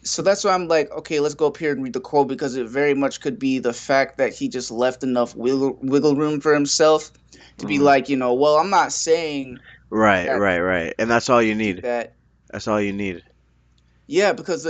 S2: so that's why I'm like, okay, let's go up here and read the quote because it very much could be the fact that he just left enough wiggle room for himself to be
S1: Hmm.
S2: like, well, I'm not saying
S1: Right,
S2: that
S1: right, right. And that's all
S2: he
S1: you
S2: did
S1: need.
S2: that.
S1: That's all you need.
S2: Yeah, because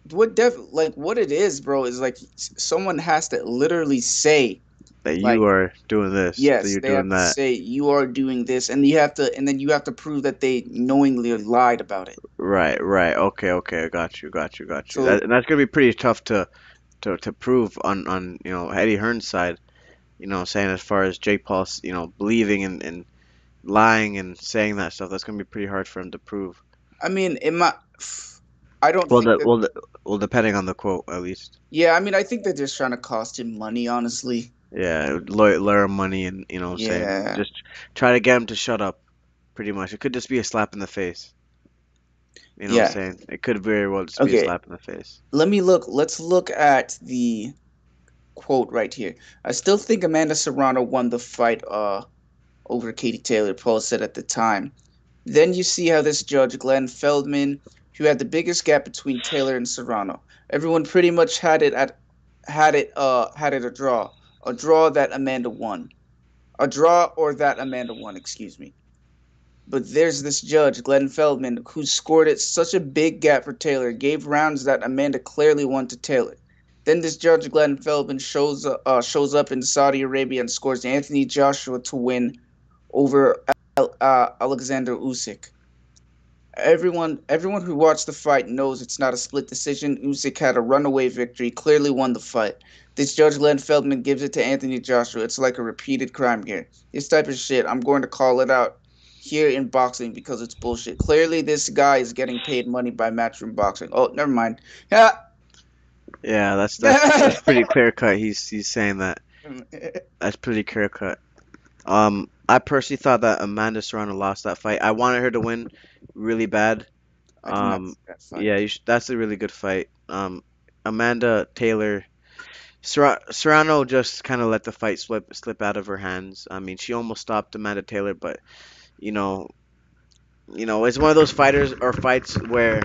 S2: what it is, bro, is like someone has to literally say
S1: That you
S2: like,
S1: are doing this, that
S2: yes,
S1: you're
S2: they
S1: doing
S2: have to
S1: that.
S2: say you are doing this, and then you have to prove that they knowingly lied about it.
S1: Right, right. Okay, okay. Got you, got you, got you.
S2: So
S1: And that's gonna be pretty tough to prove on Eddie Hearn's side. Saying as far as Jake Paul, believing and lying and saying that stuff, that's gonna be pretty hard for him to prove.
S2: I mean, I don't
S1: Well,
S2: think
S1: the
S2: that.
S1: well, the, well, depending on the quote, at least.
S2: Yeah, I mean, I think they're just trying to cost him money, honestly.
S1: Yeah, lawyer money and saying
S2: Yeah.
S1: just try to get him to shut up. Pretty much, it could just be a slap in the face. You know what I'm
S2: Yeah.
S1: saying? It could very well just be a
S2: Okay.
S1: slap in the face.
S2: Let me look. Let's look at the quote right here. I still think Amanda Serrano won the fight over Katie Taylor, Paul said at the time. Then you see how this judge, Glenn Feldman, who had the biggest gap between Taylor and Serrano. Everyone pretty much had it a draw that Amanda won. A draw or that Amanda won, excuse me. But there's this judge, Glenn Feldman, who scored it such a big gap for Taylor, gave rounds that Amanda clearly won to Taylor. Then this judge, Glenn Feldman, shows up in Saudi Arabia and scores Anthony Joshua to win over Alexander Usyk. Everyone who watched the fight knows it's not a split decision. Usyk had a runaway victory, clearly won the fight. This judge Len Feldman gives it to Anthony Joshua. It's like a repeated crime here. This type of shit, I'm going to call it out here in boxing because it's bullshit. Clearly, this guy is getting paid money by Matchroom Boxing. Oh, never mind. Yeah.
S1: Yeah, that's pretty clear cut. He's saying that.
S2: I
S1: That's pretty clear cut. I personally thought that Amanda Serrano lost that fight. I wanted her to win really bad.
S2: did not
S1: Um,
S2: see that fight.
S1: yeah, that's a really good fight. Amanda Taylor, Serrano just kind of let the fight slip out of her hands. I mean, she almost stopped Amanda Taylor, but you know, it's one of those fighters or fights where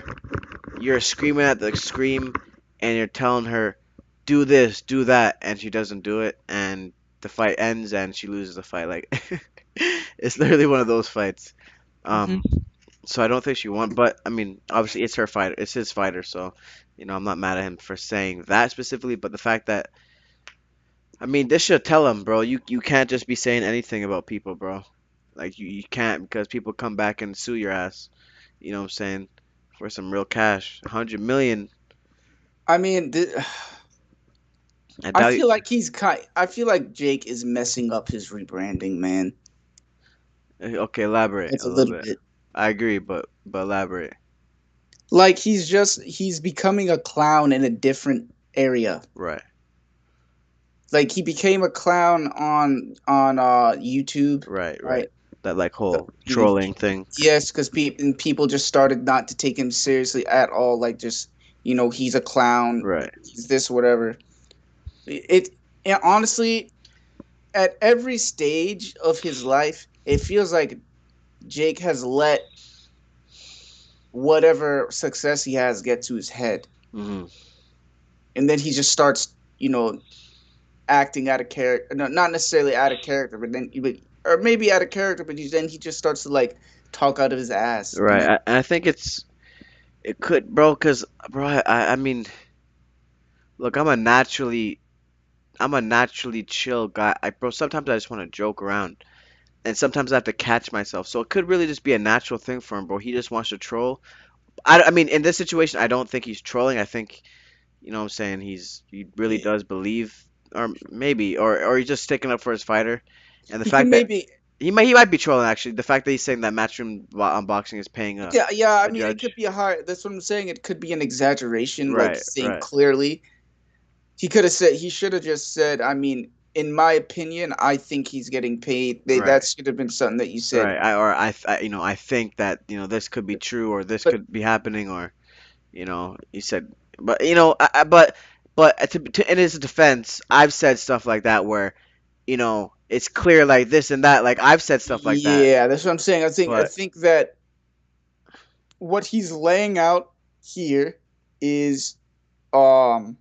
S1: you're screaming at the scream and you're telling her, do this, do that, and she doesn't do it, and the fight ends and she loses the fight. Like, it's literally one of those fights.
S2: Hmm.
S1: Um, so I don't think she won, but I mean, obviously it's her fighter, it's his fighter, so I'm not mad at him for saying that specifically, but the fact that I mean, this should tell him, bro, you can't just be saying anything about people, bro. Like you can't because people come back and sue your ass. You know what I'm saying? For some real cash, 100 million.
S2: I mean,
S1: I
S2: I
S1: doubt.
S2: feel like I feel like Jake is messing up his rebranding, man.
S1: Okay, elaborate
S2: It's
S1: a
S2: a
S1: little
S2: little
S1: bit.
S2: bit.
S1: I agree, but elaborate.
S2: Like he's becoming a clown in a different area.
S1: Right,
S2: Like he became a clown on YouTube,
S1: right.
S2: right?
S1: That like
S2: So
S1: whole
S2: he,
S1: trolling thing.
S2: yes, because people just started not to take him seriously at all. Like just he's a clown.
S1: Right.
S2: He's this whatever. It, and honestly, at every stage of his life, it feels like Jake has let whatever success he has get to his head,
S1: Hmm.
S2: and then he just starts acting out of character. No, not necessarily out of character, or maybe out of character, but then he just starts to like talk out of his ass, and
S1: Right.
S2: then
S1: I think it could, bro, cause bro, I mean, look, I'm a naturally chill guy. Bro, sometimes I just want to joke around. And sometimes I have to catch myself. So it could really just be a natural thing for him, bro. He just wants to troll. I mean, in this situation, I don't think he's trolling. I think, what I'm saying, he really
S2: yeah,
S1: does believe, or maybe, or he's just sticking up for his fighter. And the
S2: he could
S1: fact that
S2: maybe.
S1: he might be trolling actually. The fact that he's saying that Matchroom unboxing is paying
S2: Yeah, yeah. I
S1: a
S2: mean, it could
S1: judge.
S2: be a high. That's what I'm saying. It could be an exaggeration, like
S1: Right,
S2: saying
S1: right,
S2: clearly. He could have said. He should have just said. I mean, in my opinion, I think he's getting paid.
S1: right,
S2: That should have been something that you said.
S1: right. I think that this could be true or this
S2: But
S1: could be happening or he said, but but in his defense, I've said stuff like that where it's clear like this and that. Like I've said stuff like that,
S2: yeah, that's what I'm saying. I
S1: but
S2: think that what he's laying out here is um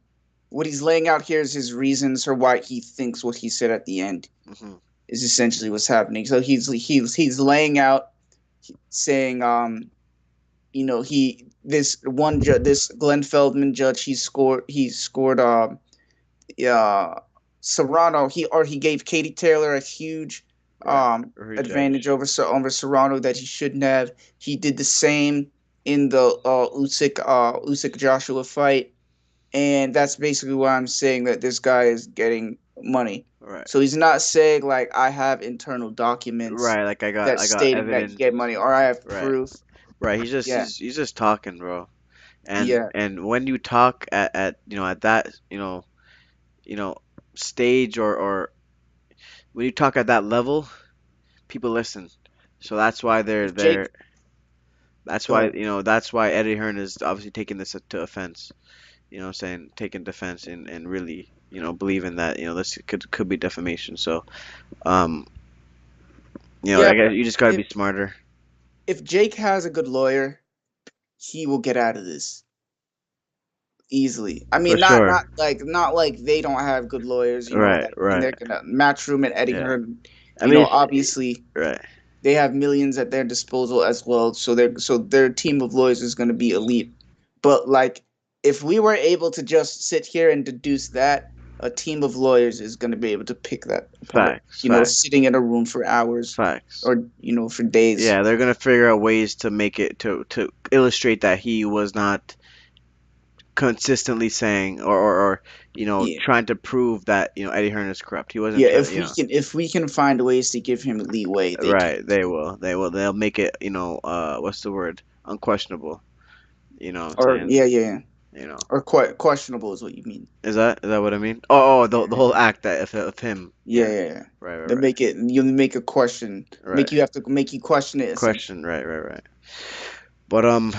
S2: what he's laying out here is his reasons for why he thinks what he said at the end
S1: mhm,
S2: is essentially what's happening. So he's laying out saying he this Glenn Feldman judge he scored uh Serrano he gave Katie Taylor a huge
S1: right, or
S2: advantage
S1: judge,
S2: over Serrano that he shouldn't have. He did the same in the Usyk Joshua fight, and that's basically why I'm saying that this guy is getting money.
S1: right,
S2: So he's not saying like I have internal documents
S1: right. Like
S2: that
S1: I got
S2: stating that he
S1: evidence,
S2: get money or I have
S1: right,
S2: proof.
S1: right. He's just
S2: Yeah,
S1: he's just talking, bro. And
S2: yeah.
S1: when you talk at at that you know stage or when you talk at that level, people listen. So that's why they're
S2: If Jake
S1: That's why,
S2: So
S1: that's why Eddie Hearn is obviously taking this to offense. Saying taking defense and really, believing that, this could be defamation. So, um,
S2: yeah,
S1: I guess
S2: but
S1: you just got to
S2: if
S1: be smarter.
S2: if Jake has a good lawyer, he will get out of this easily. I
S1: For
S2: mean,
S1: sure.
S2: not like they don't have good lawyers,
S1: Right,
S2: that
S1: right.
S2: they're gonna Matchroom and Eddie
S1: Yeah.
S2: Hearn,
S1: I mean,
S2: obviously
S1: right.
S2: they have millions at their disposal as well. So their team of lawyers is gonna be elite. But like, if we were able to just sit here and deduce that, a team of lawyers is gonna be able to pick that apart.
S1: Facts, facts,
S2: Sitting in a room for hours
S1: facts.
S2: or for days.
S1: Yeah, they're gonna figure out ways to make it to illustrate that he was not consistently saying or
S2: Yeah.
S1: trying to prove that Eddie Hearn is corrupt. He wasn't
S2: Yeah,
S1: trying.
S2: if we can find ways to give him leeway, they can.
S1: Right. They will. They will. They'll make it. What's the word? Unquestionable. You know what I'm
S2: Or
S1: saying?
S2: yeah, yeah, yeah.
S1: You know.
S2: Or quite questionable is what you mean.
S1: Is that what I mean? Oh, the
S2: Yeah,
S1: whole act that of him.
S2: yeah,
S1: Yeah.
S2: yeah, yeah.
S1: Right. Right.
S2: They
S1: Right.
S2: make it. You make a question.
S1: Right.
S2: Make you question it essentially.
S1: Question. Right. Right. Right. But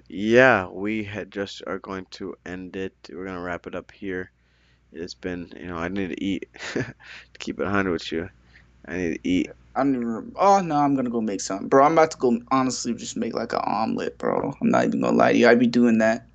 S1: yeah, we had just are going to end it. We're gonna wrap it up here. It's been, I need to eat. To keep it 100 with you, I need to eat.
S2: I don't even. Oh no, I'm gonna go make something, bro. I'm about to go. Honestly, just make like an omelet, bro. I'm not even gonna lie to you. I'd be doing that.